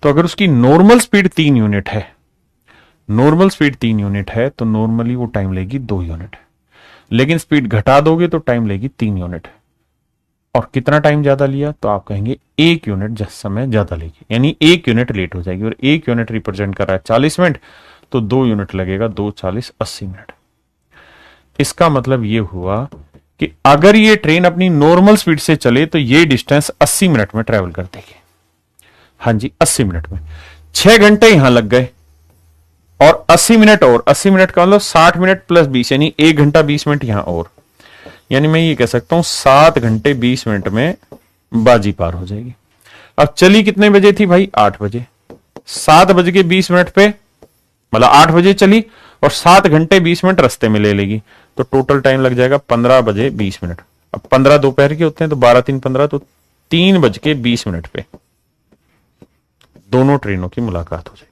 तो अगर उसकी नॉर्मल स्पीड 3 यूनिट है, नॉर्मल स्पीड 3 यूनिट है तो नॉर्मली वो टाइम लेगी 2 यूनिट, लेकिन स्पीड घटा दोगे तो टाइम लेगी 3 यूनिट। और कितना टाइम ज्यादा लिया तो आप कहेंगे 1 यूनिट समय ज्यादा लेगी, यानी 1 यूनिट लेट हो जाएगी, और 1 यूनिट रिप्रेजेंट कर रहा है 40 मिनट, तो 2 यूनिट लगेगा, 2 40 80 मिनट। इसका मतलब ये हुआ कि अगर ये ट्रेन अपनी नॉर्मल स्पीड से चले तो ये डिस्टेंस 80 मिनट में ट्रेवल कर देगी। हाँ जी 80 मिनट में। 6 घंटे यहां लग गए और 80 मिनट और 80 मिनट का मतलब 60 मिनट प्लस 20 यानी 1 घंटा 20 मिनट यहां और, यानी मैं ये कह सकता हूं 7 घंटे 20 मिनट में बाजी पार हो जाएगी। अब चली कितने बजे थी भाई? 8 बजे। 7 बज के 20 मिनट पे मतलब 8 बजे चली और 7 घंटे 20 मिनट रास्ते में ले लेगी, तो टोटल टाइम लग जाएगा 15 बजे 20 मिनट। अब 15 दोपहर के होते हैं तो 12 3 15, तो 3 बज के 20 मिनट पे दोनों ट्रेनों की मुलाकात हो जाएगी।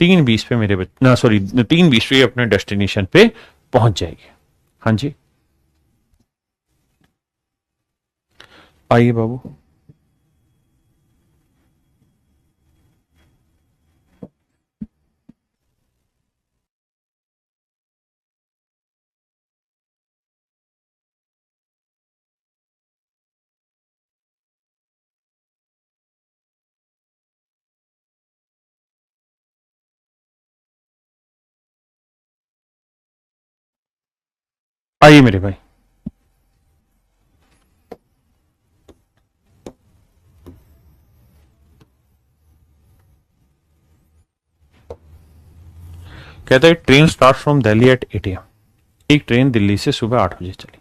3:20 पे मेरे ना सॉरी 3:20 पे अपने डेस्टिनेशन पे पहुंच जाएगी। हाँ जी आइए बाबू। आइए मेरे भाई। कहता है train start from Delhi at 8 AM। एक ट्रेन दिल्ली से सुबह 8 बजे चली।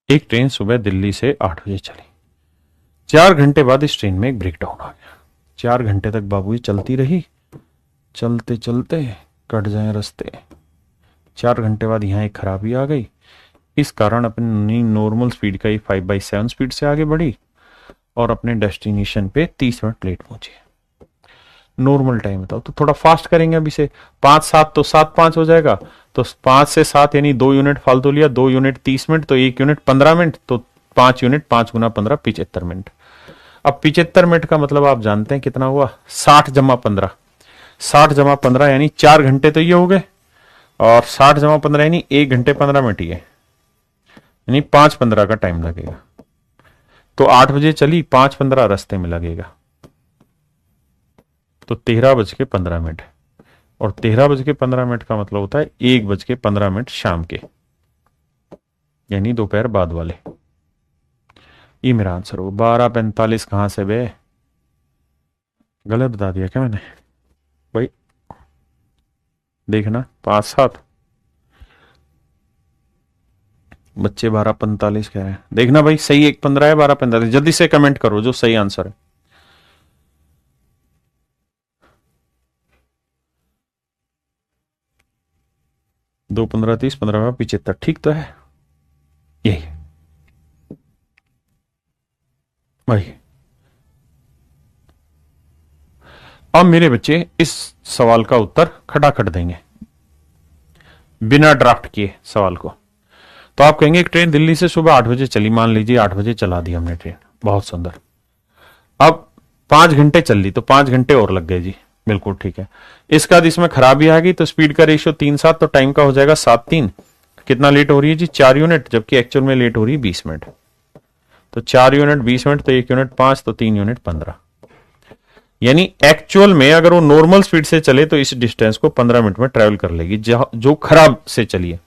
एक ट्रेन सुबह दिल्ली से 8 बजे चली। 4 घंटे बाद इस ट्रेन में एक ब्रेकडाउन आ गया। 4 घंटे तक बाबू चलती रही, चलते चलते कट जाए रास्ते। 4 घंटे बाद यहां एक खराबी आ गई, इस कारण अपनी नॉर्मल स्पीड का 5/7 स्पीड से आगे बढ़ी और अपने डेस्टिनेशन पे 30 मिनट लेट पहुंची। नॉर्मल टाइम बताओ तो थोड़ा फास्ट करेंगे अभी से। 5-7 तो 7-5 हो जाएगा, तो 5 से 7 यानी 2 यूनिट फालतू लिया, 2 यूनिट 30 मिनट, तो 1 यूनिट 15 मिनट, तो 5 यूनिट 5 गुना 15 75 मिनट। अब 75 मिनट का मतलब आप जानते हैं कितना हुआ? 60 जमा 15, 60 जमा 15 यानी 4 घंटे तो ये हो गए, और 60 जमा 15 यानी 1 घंटे 15 मिनट ही है, यानी 5:15 का टाइम लगेगा। तो 8 बजे चली, 5:15 रास्ते में लगेगा, तो 13:15 और 13:15 का मतलब होता है 1:15 शाम के, यानी दोपहर बाद वाले। ये मेरा आंसर हो। 12:45 कहां से बे? गलत बता दिया क्या मैंने भाई? देखना 5-7 बच्चे 12:45 कह रहे हैं। देखना भाई सही 1:15 है 12:45? जल्दी से कमेंट करो जो सही आंसर है। दो 15 30 15 75, ठीक तो है यही भाई। अब मेरे बच्चे इस सवाल का उत्तर खटाखट देंगे बिना ड्राफ्ट किए सवाल को। तो आप कहेंगे एक ट्रेन दिल्ली से सुबह 8 बजे चली, मान लीजिए 8 बजे चला दी हमने ट्रेन, बहुत सुंदर। अब 5 घंटे चल ली तो 5 घंटे और लग गए जी, बिल्कुल ठीक है। इसके बाद इसमें खराबी आ गई तो स्पीड का रेशियो 3-7, तो टाइम का हो जाएगा 7-3। कितना लेट हो रही है जी? 4 यूनिट, जबकि एक्चुअल में लेट हो रही है 20 मिनट। तो 4 यूनिट 20 मिनट, तो 1 यूनिट 5, तो 3 यूनिट 15। यानी एक्चुअल में अगर वो नॉर्मल स्पीड से चले तो इस डिस्टेंस को 15 मिनट में ट्रेवल कर लेगी, जो खराब से चलिए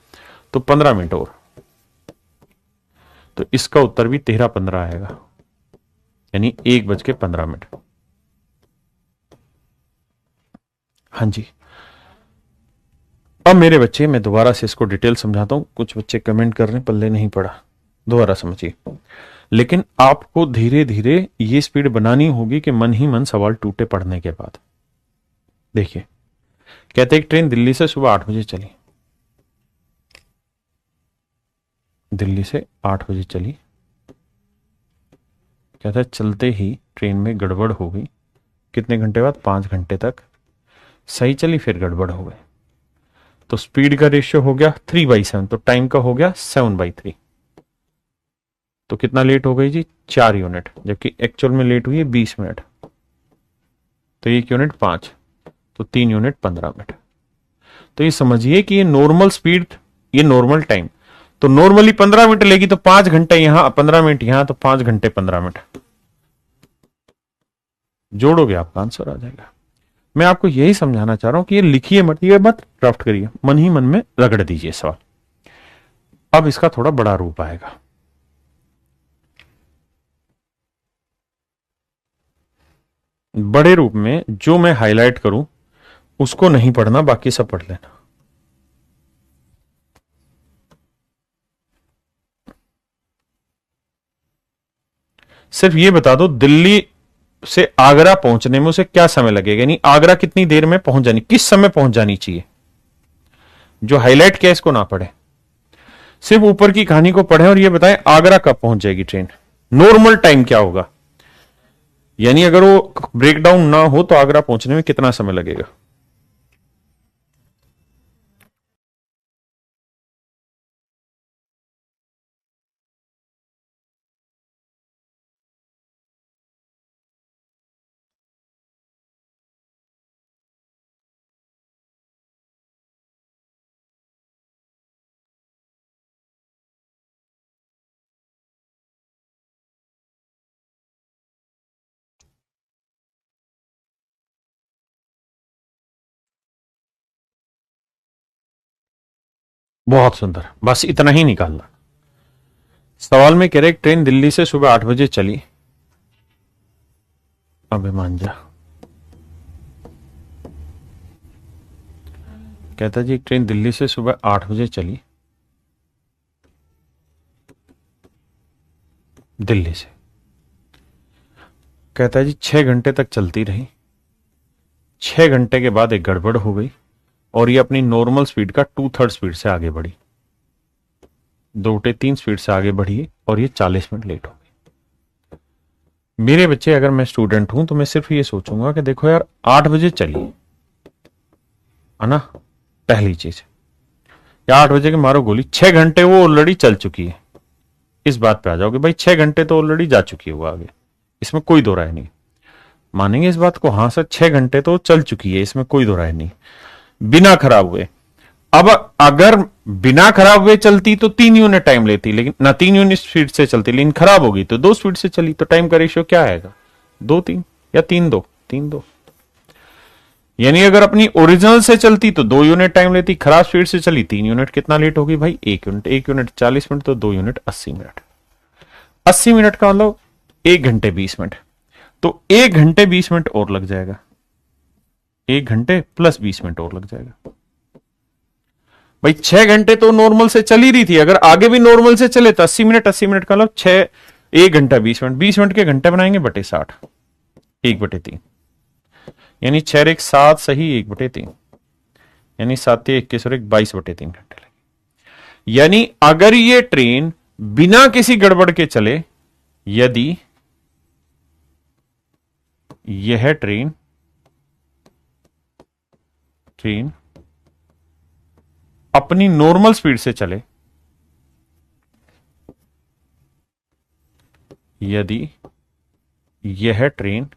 तो 15 मिनट और। तो इसका उत्तर भी 13:15 आएगा, यानी 1:15। हाँ जी। अब मेरे बच्चे मैं दोबारा से इसको डिटेल समझाता हूं, कुछ बच्चे कमेंट कर रहे हैं पल्ले नहीं पड़ा, दोबारा समझिए। लेकिन आपको धीरे धीरे ये स्पीड बनानी होगी कि मन ही मन सवाल टूटे पढ़ने के बाद। देखिए कहते एक ट्रेन दिल्ली से सुबह 8 बजे चली, दिल्ली से 8 बजे चली। कहता है चलते ही ट्रेन में गड़बड़ हो गई। कितने घंटे बाद? 5 घंटे तक सही चली, फिर गड़बड़ हो गई, तो स्पीड का रेशियो हो गया 3/7, तो टाइम का हो गया 7/3। तो कितना लेट हो गई जी? 4 यूनिट, जबकि एक्चुअल में लेट हुई है 20 मिनट, तो 1 यूनिट 5, तो 3 यूनिट 15 मिनट। तो ये समझिए कि ये नॉर्मल स्पीड, ये नॉर्मल टाइम, तो नॉर्मली 15 मिनट लेगी, तो 5 घंटे यहां 15 मिनट यहां, तो 5 घंटे 15 मिनट जोड़ोगे आपका आंसर आ जाएगा। मैं आपको यही समझाना चाह रहा हूं कि ये लिखिए मत, ये मत ड्राफ्ट करिए, मन ही मन में रगड़ दीजिए सवाल। अब इसका थोड़ा बड़ा रूप आएगा। बड़े रूप में जो मैं हाईलाइट करूं उसको नहीं पढ़ना, बाकी सब पढ़ लेना। सिर्फ ये बता दो दिल्ली से आगरा पहुंचने में उसे क्या समय लगेगा, यानी आगरा कितनी देर में पहुंच जानी, किस समय पहुंच जानी चाहिए। जो हाईलाइट किया इसको ना पढ़े, सिर्फ ऊपर की कहानी को पढ़ें और ये बताएं आगरा कब पहुंच जाएगी ट्रेन, नॉर्मल टाइम क्या होगा, यानी अगर वो ब्रेकडाउन ना हो तो आगरा पहुंचने में कितना समय लगेगा। बहुत सुंदर, बस इतना ही निकालना। सवाल में कह रहे ट्रेन दिल्ली से सुबह 8 बजे चली, अभिमान जा कहता जी ट्रेन दिल्ली से सुबह 8 बजे चली, दिल्ली से कहता है जी 6 घंटे तक चलती रही, 6 घंटे के बाद एक गड़बड़ हो गई और ये अपनी नॉर्मल स्पीड का 2/3 स्पीड से आगे बढ़ी, 2/3 स्पीड से आगे बढ़ी और ये 40 मिनट लेट हो गई। मेरे बच्चे अगर मैं स्टूडेंट हूं तो मैं सिर्फ ये सोचूंगा कि देखो यार 8 बजे चली है ना, पहली चीज, या 8 बजे के मारो गोली, 6 घंटे वो ऑलरेडी चल चुकी है, इस बात पे आ जाओगे भाई 6 घंटे तो ऑलरेडी जा चुकी है वो आगे, इसमें कोई दो राय नहीं। मानेंगे इस बात को, हाँ सर 6 घंटे तो चल चुकी है, इसमें कोई दो राय नहीं, बिना खराब हुए। अब अगर बिना खराब हुए चलती तो 3 यूनिट टाइम लेती, लेकिन ना 3 यूनिट स्पीड से चलती, लेकिन खराब होगी तो 2 स्पीड से चली, तो टाइम का रेशियो क्या आएगा, 2-3 या 3-2, 3-2। यानी अगर अपनी ओरिजिनल से चलती तो 2 यूनिट टाइम लेती, खराब स्पीड से चली 3 यूनिट, कितना लेट होगी भाई 1 यूनिट, 1 यूनिट 40 मिनट तो 2 यूनिट 80 मिनट, 80 मिनट का मतलब 1 घंटे 20 मिनट, तो 1 घंटे 20 मिनट और लग जाएगा, 1 घंटे प्लस 20 मिनट और लग जाएगा भाई। 6 घंटे तो नॉर्मल से चली रही थी, अगर आगे भी नॉर्मल से चले तो 80 मिनट, 80 मिनट का मतलब 1 घंटा 20 मिनट, 20 मिनट के घंटे बनाएंगे बटे 60, 1/3, यानी 6 और 1 7 सही 1/3, यानी 7-21 और 22/3 घंटे लगे। यानी अगर ये ट्रेन बिना किसी गड़बड़ के चले, यदि यह ट्रेन अपनी नॉर्मल स्पीड से चले, यदि यह ट्रेन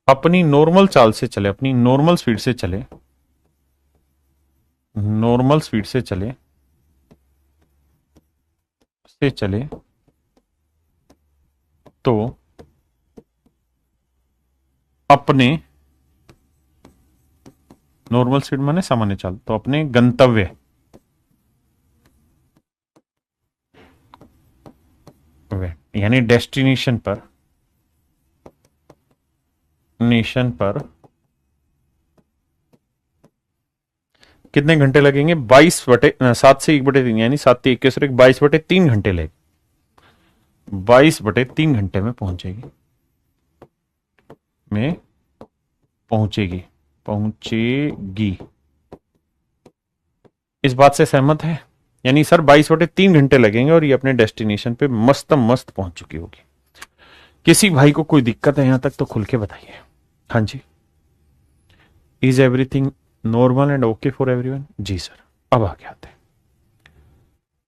अपनी नॉर्मल चाल से चले, अपनी नॉर्मल स्पीड से चले, नॉर्मल स्पीड से चले तो अपने नॉर्मल स्पीड माने सामान्य चाल, तो अपने गंतव्य यानी डेस्टिनेशन पर कितने घंटे लगेंगे, 7 से 1/3, यानी 7-21 और 22/3 घंटे लगे, 22/3 घंटे में पहुंचेगी। इस बात से सहमत है, यानी सर 22/3 घंटे लगेंगे और ये अपने डेस्टिनेशन पे मस्त मस्त पहुंच चुकी होगी। किसी भाई को कोई दिक्कत है यहां तक तो खुल के बताइए। हाँ जी, is everything normal and okay for everyone? जी सर। अब आगे आते हैं,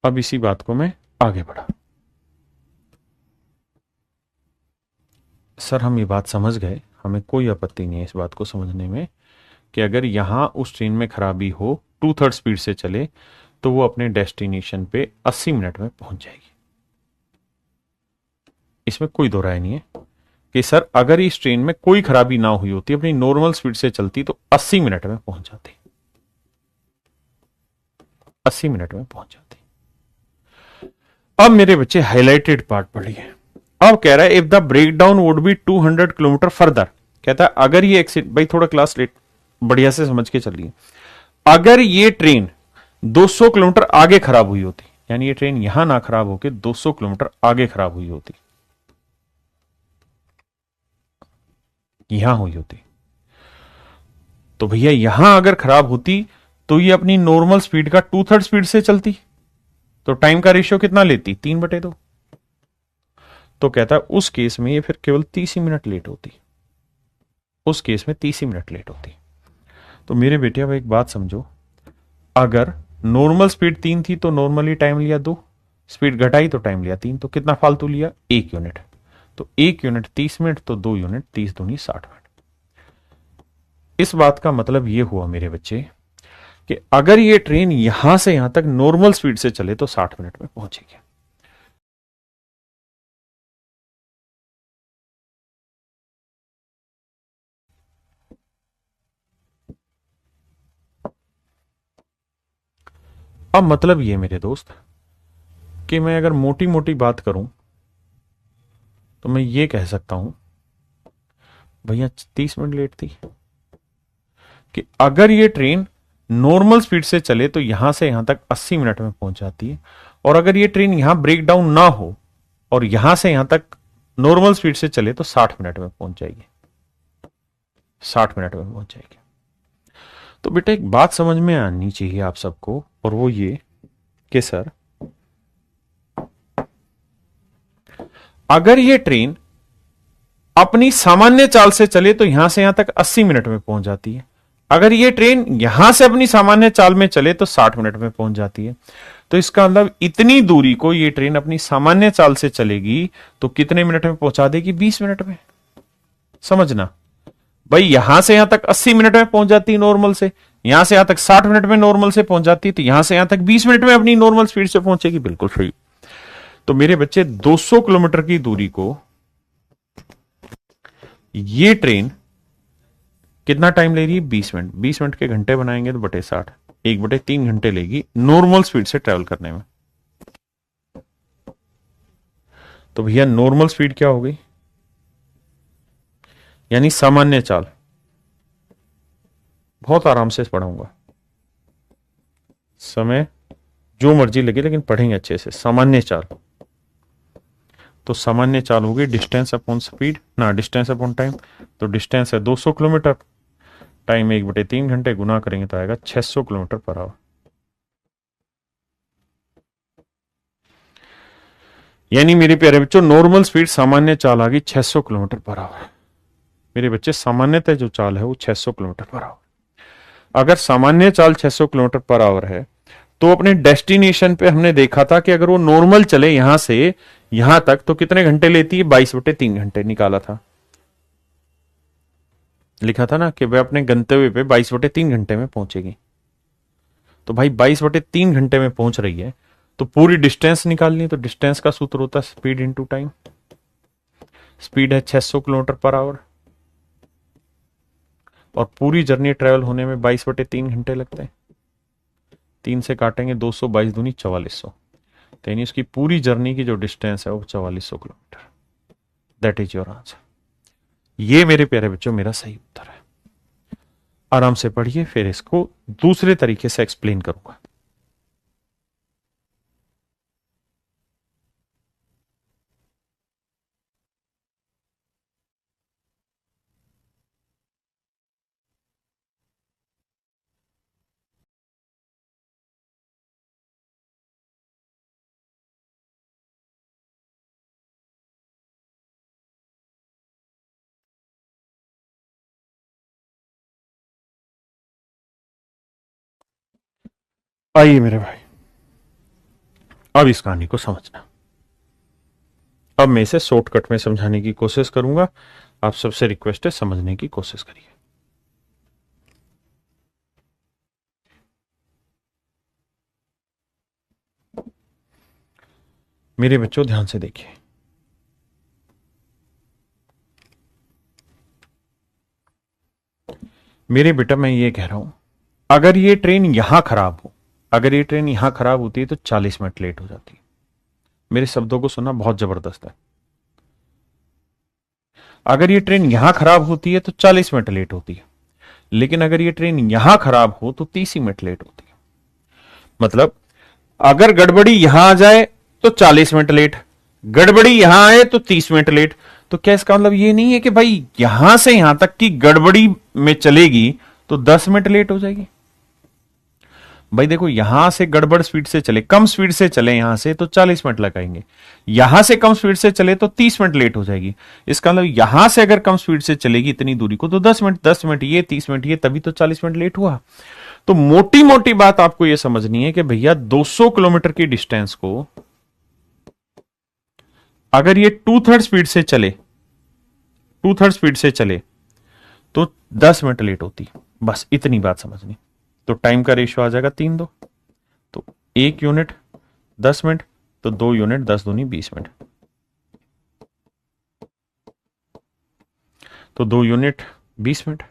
अब इसी बात को मैं आगे बढ़ा। सर हम ये बात समझ गए, हमें कोई आपत्ति नहीं है इस बात को समझने में कि अगर यहां उस ट्रेन में खराबी हो, 2/3 स्पीड से चले, तो वो अपने डेस्टिनेशन पे 80 मिनट में पहुंच जाएगी। इसमें कोई दो राय नहीं है कि सर अगर इस ट्रेन में कोई खराबी ना हुई होती, अपनी नॉर्मल स्पीड से चलती, तो 80 मिनट में पहुंच जाती। 80 मिनट में पहुंच जाती। अब मेरे बच्चे हाईलाइटेड पार्ट पढ़िए। अब कह रहा है if the break down would be 200 kilometre further, कहता है अगर ये एक्सीडेंट, भाई थोड़ा क्लास लेट बढ़िया से समझ के चलिए, अगर ये ट्रेन 200 किलोमीटर आगे खराब हुई होती, यानी ये ट्रेन यहां ना खराब होकर 200 किलोमीटर आगे खराब हुई होती, यहां हुई होती, तो भैया यहां अगर खराब होती तो ये अपनी नॉर्मल स्पीड का 2/3 स्पीड से चलती, तो टाइम का रेशियो कितना लेती, 3/2। तो कहता है उस केस में ये फिर केवल 30 ही मिनट लेट होती, उस केस में 30 ही मिनट लेट होती। तो मेरे बेटे अब एक बात समझो, अगर नॉर्मल स्पीड 3 थी तो नॉर्मली टाइम लिया 2, स्पीड घटाई तो टाइम लिया 3, तो कितना फालतू लिया, 1 यूनिट। तो 1 यूनिट 30 मिनट, तो 2 यूनिट 30 दूनी 60 मिनट। इस बात का मतलब ये हुआ मेरे बच्चे कि अगर ये ट्रेन यहां से यहां तक नॉर्मल स्पीड से चले तो 60 मिनट में पहुंचेगी। अब मतलब ये मेरे दोस्त कि मैं अगर मोटी मोटी बात करूं तो मैं ये कह सकता हूं भैया 30 मिनट लेट थी, कि अगर ये ट्रेन नॉर्मल स्पीड से चले तो यहां से यहां तक 80 मिनट में पहुंच जाती है, और अगर ये ट्रेन यहां ब्रेक डाउन ना हो और यहां से यहां तक नॉर्मल स्पीड से चले तो 60 मिनट में पहुंच जाएगी, 60 मिनट में पहुंच जाएगी। तो बेटा एक बात समझ में आनी चाहिए आप सबको, और वो ये कि सर अगर ये ट्रेन अपनी सामान्य चाल से चले तो यहां से यहां तक 80 मिनट में पहुंच जाती है, अगर ये ट्रेन यहां से अपनी सामान्य चाल में चले तो 60 मिनट में पहुंच जाती है। तो इसका मतलब इतनी दूरी को ये ट्रेन अपनी सामान्य चाल से चलेगी तो कितने मिनट में पहुंचा देगी, 20 मिनट में। समझना भाई, यहां से यहां तक 80 मिनट में पहुंच जाती है नॉर्मल से, यहां से यहां तक 60 मिनट में नॉर्मल से पहुंच जाती है, तो यहां से यहां तक 20 मिनट में अपनी नॉर्मल स्पीड से पहुंचेगी। बिल्कुल सही। तो मेरे बच्चे 200 किलोमीटर की दूरी को ये ट्रेन कितना टाइम ले रही है, 20 मिनट। 20 मिनट के घंटे बनाएंगे तो बटे 60, 1/3 घंटे लेगी नॉर्मल स्पीड से ट्रेवल करने में। तो भैया नॉर्मल स्पीड क्या हो गई, यानी सामान्य चाल। बहुत आराम से पढ़ाऊंगा, समय जो मर्जी लगे लेकिन पढ़ेंगे अच्छे से। सामान्य चाल, तो सामान्य चाल होगी डिस्टेंस अपॉन स्पीड ना, डिस्टेंस अपॉन टाइम। तो डिस्टेंस है 200 किलोमीटर, टाइम 1/3 घंटे, गुना करेंगे तो आएगा 600 किलोमीटर पर आवर। यानी मेरे प्यारे बच्चों नॉर्मल स्पीड सामान्य चाल आ गई 600 किलोमीटर पर आवर। मेरे बच्चे सामान्यतः जो चाल है वो 600 किलोमीटर पर आवर। अगर सामान्य चाल 600 किलोमीटर पर आवर है तो अपने डेस्टिनेशन पे हमने देखा था कि अगर वो नॉर्मल चले यहां से यहां तक तो कितने घंटे लेती है, 22/3 घंटे निकाला था, लिखा था ना कि वह अपने गंतव्य पे 22/3 घंटे में पहुंचेगी। तो भाई 22/3 घंटे में पहुंच रही है तो पूरी डिस्टेंस निकालनी है, तो डिस्टेंस का सूत्र होता है स्पीड इंटू टाइम। स्पीड है 600 किलोमीटर पर आवर और पूरी जर्नी ट्रेवल होने में 22/3 घंटे लगते हैं। 3 से काटेंगे 200, 22 दूनी 4400, तो यानी उसकी पूरी जर्नी की जो डिस्टेंस है वो 4400 kilometre. That is your answer. ये मेरे प्यारे बच्चों मेरा सही उत्तर है। आराम से पढ़िए, फिर इसको दूसरे तरीके से एक्सप्लेन करूंगा। आइए मेरे भाई, अब इस कहानी को समझना। अब मैं इसे शॉर्टकट में समझाने की कोशिश करूंगा। आप सबसे रिक्वेस्ट है समझने की कोशिश करिए। मेरे बच्चों ध्यान से देखिए, मेरे बेटा मैं ये कह रहा हूं अगर ये ट्रेन यहां खराब हो, अगर ये ट्रेन यहां खराब होती है तो 40 मिनट लेट हो जाती है। मेरे शब्दों को सुनना बहुत जबरदस्त है। अगर ये ट्रेन यहां खराब होती है तो 40 मिनट लेट होती है, लेकिन अगर ये ट्रेन यहां खराब हो तो 30 मिनट लेट होती है। मतलब अगर गड़बड़ी यहां आ जाए तो 40 मिनट लेट, गड़बड़ी यहां आए तो 30 मिनट लेट। तो क्या इसका मतलब ये नहीं है कि भाई यहां से यहां तक की गड़बड़ी में चलेगी तो 10 मिनट लेट हो जाएगी? भाई देखो, यहां से गड़बड़ स्पीड से चले, कम स्पीड से चले यहां से तो 40 मिनट लगाएंगे, यहां से कम स्पीड से चले तो 30 मिनट लेट हो जाएगी। इसका मतलब यहां से अगर कम स्पीड से चलेगी इतनी दूरी को तो 10 मिनट, 10 मिनट ये, 30 मिनट ये, तभी तो 40 मिनट लेट हुआ। तो मोटी मोटी बात आपको यह समझनी है कि भैया 200 किलोमीटर की डिस्टेंस को अगर ये 2/3 स्पीड से चले, 2/3 स्पीड से चले तो 10 मिनट लेट होती। बस इतनी बात समझनी। तो टाइम का रेशियो आ जाएगा 3-2। तो 1 यूनिट 10 मिनट, तो 2 यूनिट 10 दूनी 20 मिनट, तो 2 यूनिट 20 मिनट।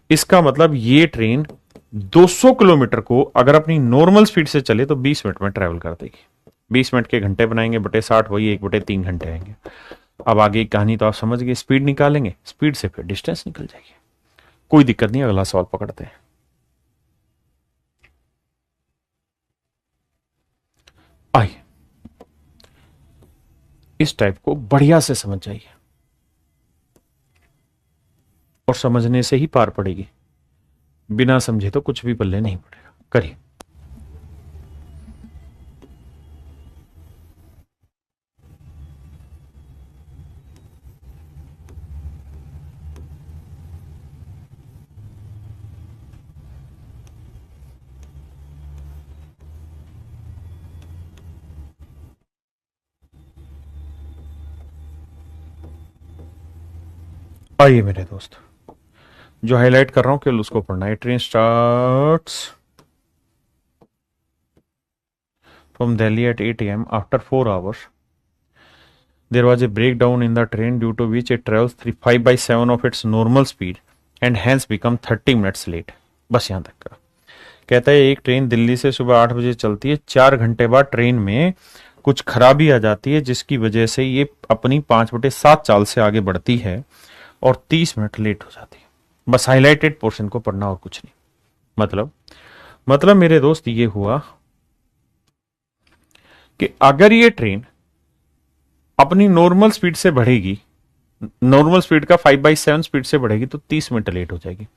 इसका मतलब ये ट्रेन 200 किलोमीटर को अगर अपनी नॉर्मल स्पीड से चले तो 20 मिनट में ट्रेवल कर देगी। 20 मिनट के घंटे बनाएंगे बटे 60, वही 1/3 घंटे आएंगे। अब आगे की कहानी तो आप समझ गए, स्पीड निकालेंगे, स्पीड से फिर डिस्टेंस निकल जाएगी। कोई दिक्कत नहीं, अगला सवाल पकड़ते हैं। आइए इस टाइप को बढ़िया से समझ जाइए, और समझने से ही पार पड़ेगी, बिना समझे तो कुछ भी पल्ले नहीं पड़ेगा। करिए। आइए मेरे दोस्त, जो हाईलाइट कर रहा हूं केवल उसको पढ़ना है। Train starts from Delhi at 8 a.m. After 4 hours, there was a breakdown in the train due to which it travels 5/7 of its normal speed and hence become 30 minutes late. बस यहां तक का कहता है। एक ट्रेन दिल्ली से सुबह 8 बजे चलती है, 4 घंटे बाद ट्रेन में कुछ खराबी आ जाती है जिसकी वजह से ये अपनी 5/7 चाल से आगे बढ़ती है और 30 मिनट लेट हो जाती है। बस हाईलाइटेड पोर्शन को पढ़ना और कुछ नहीं। मतलब मेरे दोस्त ये हुआ कि अगर ये ट्रेन अपनी नॉर्मल स्पीड से बढ़ेगी, नॉर्मल स्पीड का 5/7 स्पीड से बढ़ेगी तो 30 मिनट लेट हो जाएगी।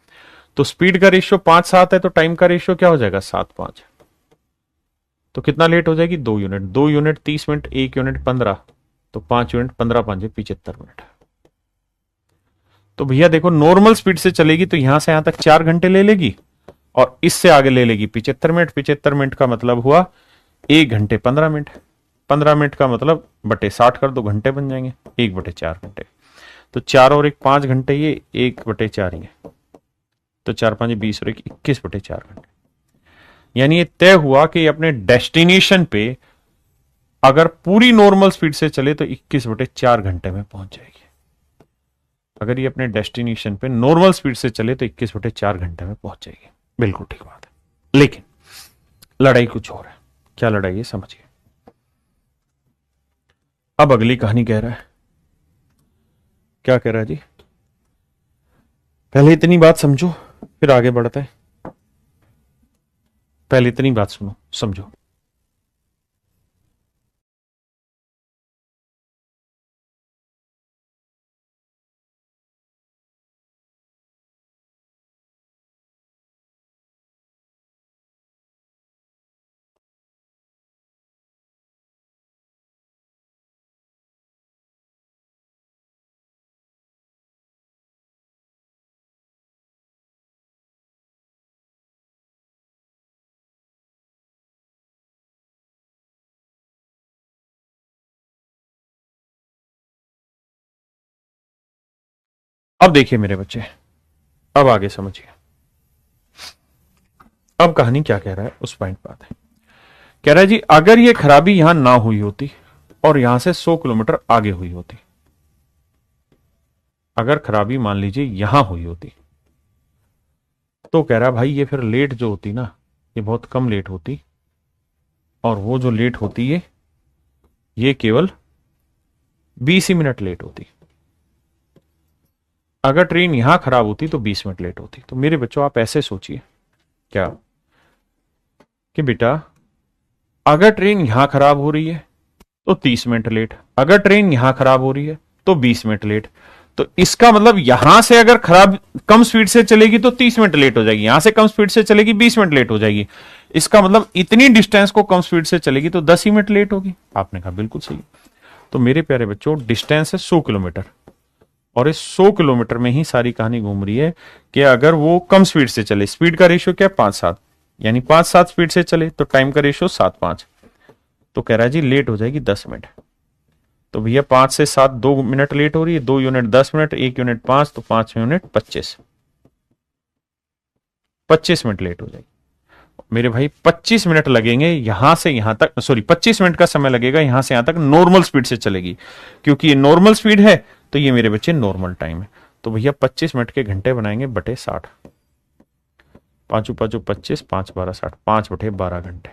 तो स्पीड का रेशियो 5/7 है, तो टाइम का रेशियो क्या हो जाएगा? 7/5। तो कितना लेट हो जाएगी? 2 यूनिट। 2 यूनिट 30 मिनट, 1 यूनिट 15, तो 5 यूनिट 15×5 75 मिनट। तो भैया देखो, नॉर्मल स्पीड से चलेगी तो यहां से यहां तक 4 घंटे ले लेगी और इससे आगे ले लेगी 75 मिनट। 75 मिनट का मतलब हुआ 1 घंटे 15 मिनट। 15 मिनट का मतलब बटे 60 कर दो, घंटे बन जाएंगे। 1/4 घंटे, तो 4 और 1 5 घंटे, ये 1/4 ही है। तो 4×5 20 और 1 21/4 घंटे। यानी ये तय हुआ कि अपने डेस्टिनेशन पे अगर पूरी नॉर्मल स्पीड से चले तो 21/4 घंटे में पहुंच जाएगी। अगर ये अपने डेस्टिनेशन पे नॉर्मल स्पीड से चले तो 21/4 घंटे में पहुंच जाएगी। बिल्कुल ठीक बात है, लेकिन लड़ाई कुछ और है। क्या लड़ाई है समझिए। अब अगली कहानी कह रहा है, क्या कह रहा है जी? पहले इतनी बात समझो फिर आगे बढ़ते हैं। पहले इतनी बात सुनो, समझो। अब देखिए मेरे बच्चे, अब आगे समझिए। अब कहानी क्या कह रहा है उस पॉइंट पर आते हैं। कह रहा है जी, अगर ये खराबी यहां ना हुई होती और यहां से 100 किलोमीटर आगे हुई होती, अगर खराबी मान लीजिए यहां हुई होती, तो कह रहा भाई ये फिर लेट जो होती ना, ये बहुत कम लेट होती और वो जो लेट होती है ये केवल 20 ही मिनट लेट होती। अगर ट्रेन यहां खराब होती तो 20 मिनट लेट होती। तो मेरे बच्चों आप ऐसे सोचिए क्या कि बेटा अगर ट्रेन यहां खराब हो रही है तो 30 मिनट लेट, अगर ट्रेन यहां खराब हो रही है तो 20 मिनट लेट। तो इसका मतलब यहां से अगर खराब कम स्पीड से चलेगी तो 30 मिनट लेट हो जाएगी, यहां से कम स्पीड से चलेगी 20 मिनट लेट हो जाएगी। इसका मतलब इतनी डिस्टेंस को कम स्पीड से चलेगी तो 10 ही मिनट लेट होगी। आपने कहा बिल्कुल सही। तो मेरे प्यारे बच्चों डिस्टेंस है 100 किलोमीटर और इस 100 किलोमीटर में ही सारी कहानी घूम रही है कि अगर वो कम स्पीड से चले, स्पीड का रेशियो क्या है 5-7, यानी 5-7 स्पीड से चले तो टाइम का रेशियो 7-5, तो कह रहा है जी लेट हो जाएगी 10 मिनट। तो भैया 5 से 7 2 मिनट लेट हो रही है, 2 यूनिट 10 मिनट, 1 यूनिट 5, तो 5 यूनिट 25 मिनट लेट हो जाएगी। मेरे भाई 25 मिनट लगेंगे यहां से यहां तक, सॉरी 25 मिनट का समय लगेगा यहां से यहां तक नॉर्मल स्पीड से चलेगी, क्योंकि ये नॉर्मल स्पीड है तो ये मेरे बच्चे नॉर्मल टाइम है। तो भैया 25 मिनट के घंटे बनाएंगे बटे 60, 5 5 25, 5 12 60, 5 बटे 12 घंटे।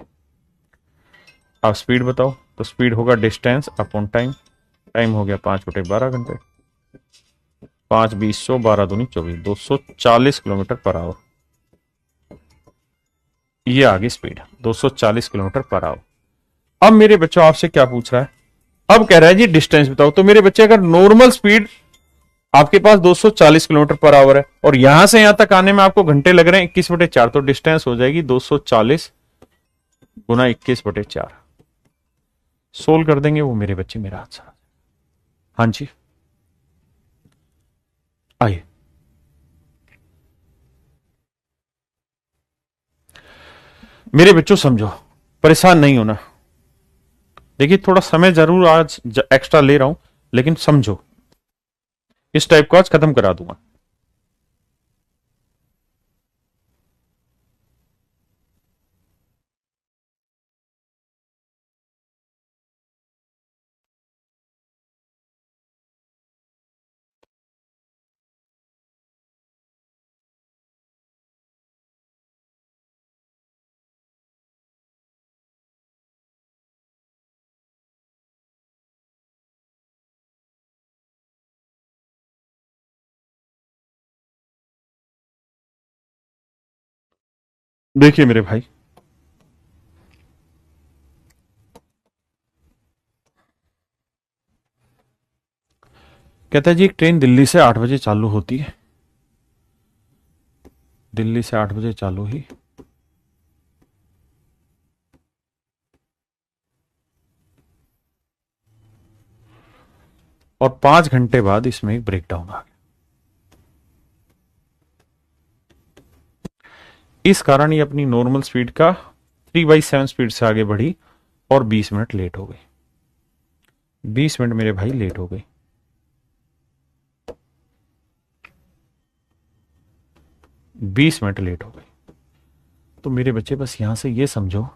अब स्पीड बताओ, तो स्पीड होगा डिस्टेंस अपॉन टाइम, टाइम हो गया 5 बटे 12 घंटे, 5 20 100, 12 दूनी 24, 240 किलोमीटर पर आवर। ये आ गई स्पीड 240 किलोमीटर पर आवर। अब मेरे बच्चों आपसे क्या पूछ रहा है, अब कह रहा है जी डिस्टेंस बताओ। तो मेरे बच्चे अगर नॉर्मल स्पीड आपके पास 240 किलोमीटर पर आवर है और यहां से यहां तक आने में आपको घंटे लग रहे हैं 21 बटे 4, तो डिस्टेंस हो जाएगी 240 गुना 21 बटे 4। सोल्व कर देंगे वो मेरे बच्चे मेरा आंसर। हाँ जी आइए, मेरे बच्चों समझो, परेशान नहीं होना। देखिए थोड़ा समय जरूर आज एक्स्ट्रा ले रहा हूं, लेकिन समझो इस टाइप को आज खत्म करा दूंगा। देखिए मेरे भाई, कहता है जी एक ट्रेन दिल्ली से 8 बजे चालू होती है, दिल्ली से 8 बजे चालू ही, और 5 घंटे बाद इसमें एक ब्रेकडाउन आ गया। इस कारण ये अपनी नॉर्मल स्पीड का 3/7 स्पीड से आगे बढ़ी और 20 मिनट लेट हो गई। 20 मिनट मेरे भाई लेट हो गई। 20 मिनट लेट हो गई। तो मेरे बच्चे बस यहां से ये समझो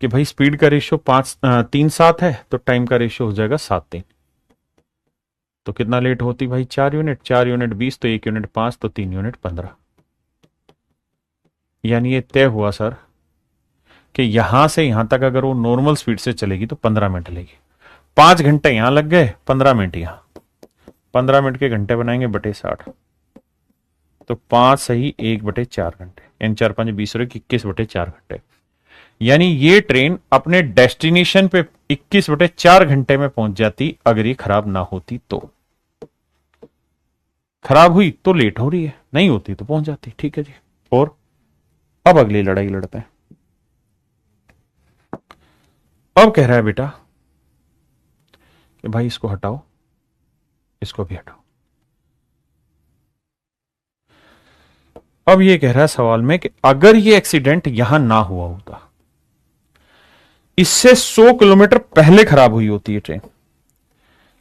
कि भाई स्पीड का रेशियो 3-7 है तो टाइम का रेशियो हो जाएगा 7-3। तो कितना लेट होती भाई 4 यूनिट, 4 यूनिट 20, तो 1 यूनिट 5, तो 3 यूनिट 15। यानी ये तय हुआ सर कि यहां से यहां तक अगर वो नॉर्मल स्पीड से चलेगी तो 15 मिनट लेगी। 5 घंटे यहां लग गए, 15 मिनट यहां, 15 मिनट के घंटे बनाएंगे बटे 60, तो 5 सही 1 बटे 4 घंटे, यानी 4 5 20 और 21 बटे 4 घंटे। यानी ये ट्रेन अपने डेस्टिनेशन पे 21 बटे 4 घंटे में पहुंच जाती अगर ये खराब ना होती तो। खराब हुई तो लेट हो रही है, नहीं होती तो पहुंच जाती। ठीक है जी। और अब अगली लड़ाई लड़ते हैं। अब कह रहा है बेटा कि भाई इसको हटाओ, इसको भी हटाओ। अब ये कह रहा है सवाल में कि अगर ये एक्सीडेंट यहां ना हुआ होता, इससे 100 किलोमीटर पहले खराब हुई होती है ट्रेन।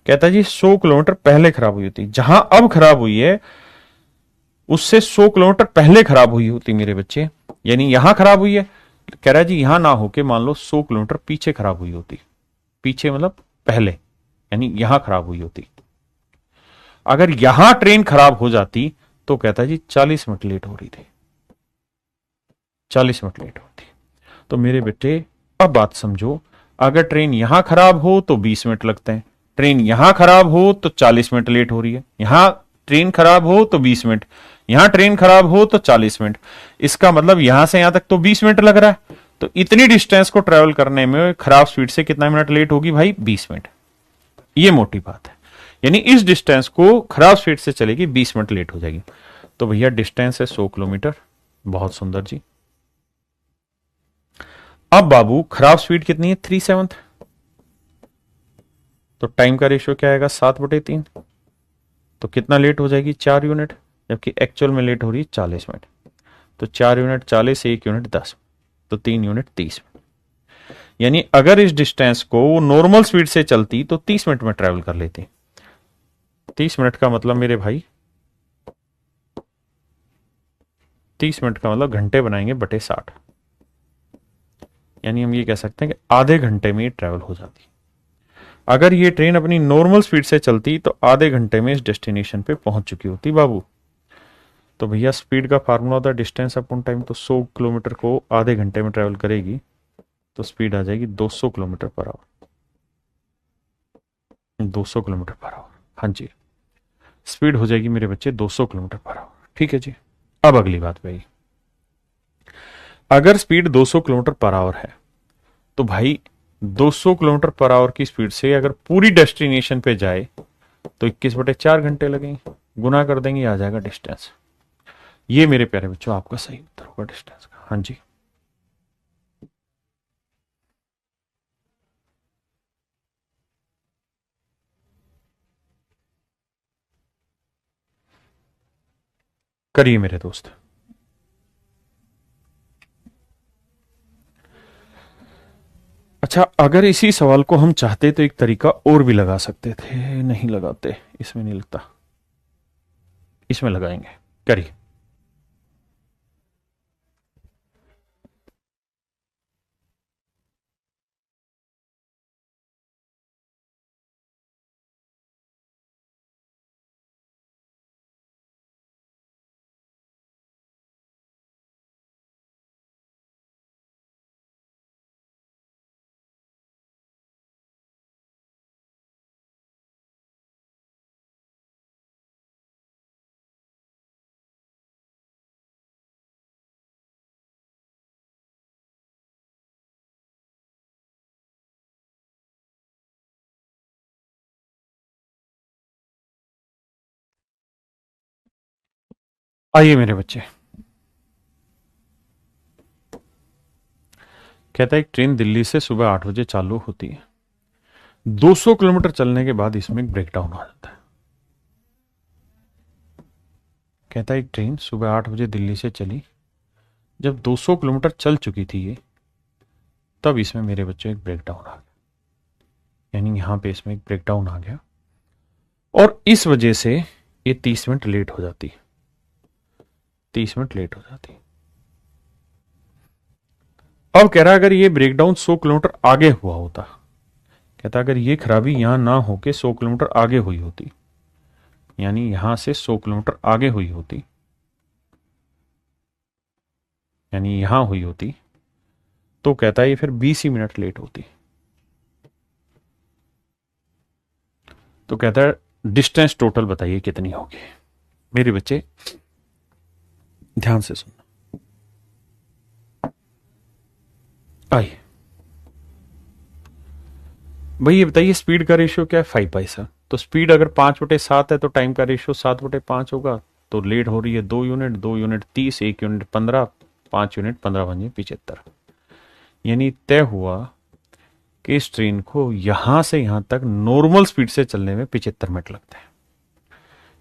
कहता है जी 100 किलोमीटर पहले खराब हुई होती, जहां अब खराब हुई है उससे 100 किलोमीटर पहले खराब हुई होती मेरे बच्चे। यानी यहां खराब हुई है, कह रहा है जी यहां ना होके मान लो 100 किलोमीटर पीछे खराब हुई होती, पीछे मतलब पहले, यानी यहां खराब हुई होती। अगर यहां ट्रेन खराब हो जाती तो कहता है जी 40 मिनट लेट हो रही थी, 40 मिनट लेट होती। तो मेरे बेटे अब बात समझो, अगर ट्रेन यहां खराब हो तो 20 मिनट लगते हैं, ट्रेन यहां खराब हो तो 40 मिनट लेट हो रही है, यहां ट्रेन खराब हो तो 20 मिनट, यहां ट्रेन खराब हो तो 40 मिनट। इसका मतलब यहां से यहां तक तो 20 मिनट लग रहा है। तो इतनी डिस्टेंस को ट्रेवल करने में खराब स्पीड से कितना मिनट लेट होगी भाई? 20 मिनट। ये मोटी बात है, यानी इस डिस्टेंस को खराब स्पीड से चलेगी, 20 मिनट लेट हो जाएगी। तो भैया डिस्टेंस है 100 किलोमीटर। बहुत सुंदर जी। अब बाबू खराब स्पीड कितनी है? 3/7। तो टाइम का रेशियो क्या आएगा? 7/3। तो कितना लेट हो जाएगी? 4 यूनिट, जबकि एक्चुअल में लेट हो रही है 40 मिनट। तो 4 यूनिट 40, 1 यूनिट 10, तो 3 यूनिट 30 मिनट। यानी अगर इस डिस्टेंस को वो नॉर्मल स्पीड से चलती तो 30 मिनट में ट्रेवल कर लेती। 30 मिनट का मतलब मेरे भाई, 30 मिनट का मतलब घंटे बनाएंगे बटे 60। यानी हम ये कह सकते हैं कि आधे घंटे में ये ट्रेवल हो जाती। अगर ये ट्रेन अपनी नॉर्मल स्पीड से चलती तो आधे घंटे में इस डेस्टिनेशन पे पहुंच चुकी होती बाबू। तो भैया स्पीड का फार्मूला होता है डिस्टेंस अपॉन टाइम। तो 100 किलोमीटर को आधे घंटे में ट्रेवल करेगी तो स्पीड आ जाएगी 200 kilometre per our. 200 kilometre per hour, हाँ जी, स्पीड हो जाएगी मेरे बच्चे 200 किलोमीटर पर आवर। ठीक है जी। अब अगली बात भाई, अगर स्पीड 200 किलोमीटर पर आवर है तो भाई 200 किलोमीटर पर आवर की स्पीड से अगर पूरी डेस्टिनेशन पे जाए तो 21/4 घंटे लगेंगे। गुना कर देंगे, आ जाएगा डिस्टेंस। ये मेरे प्यारे बच्चों आपका सही उत्तर होगा डिस्टेंस का। हाँ जी। करिए मेरे दोस्त। अच्छा, अगर इसी सवाल को हम चाहते तो एक तरीका और भी लगा सकते थे, नहीं लगाते, इसमें नहीं लगता, इसमें लगाएंगे। करिए। आइए मेरे बच्चे। कहता है एक ट्रेन दिल्ली से सुबह 8 बजे चालू होती है, 200 किलोमीटर चलने के बाद इसमें एक ब्रेकडाउन आ जाता है। कहता है एक ट्रेन सुबह 8 बजे दिल्ली से चली, जब 200 किलोमीटर चल चुकी थी ये, तब इसमें मेरे बच्चे एक ब्रेकडाउन आ गया। यानी यहां पे इसमें एक ब्रेकडाउन आ गया और इस वजह से ये 30 मिनट लेट हो जाती। 30 मिनट लेट हो जाती। अब कह रहा है अगर ये ब्रेकडाउन 100 किलोमीटर आगे हुआ होता, कहता अगर ये खराबी यहां ना होके 100 किलोमीटर आगे हुई होती, यानी यहां से 100 किलोमीटर आगे हुई होती, यानी यहां हुई होती, तो कहता है ये फिर 20 ही मिनट लेट होती। तो कहता है डिस्टेंस टोटल बताइए कितनी होगी। मेरे बच्चे ध्यान से सुनना। आइए भाई, ये बताइए स्पीड का रेशियो क्या है? 5/7। तो स्पीड अगर 5/7 है तो टाइम का रेशियो 7/5 होगा। तो लेट हो रही है 2 यूनिट, 2 यूनिट 30, 1 यूनिट 15, 5 यूनिट 15×5 75। यानी तय हुआ कि इस ट्रेन को यहां से यहां तक नॉर्मल स्पीड से चलने में 75 मिनट लगते हैं।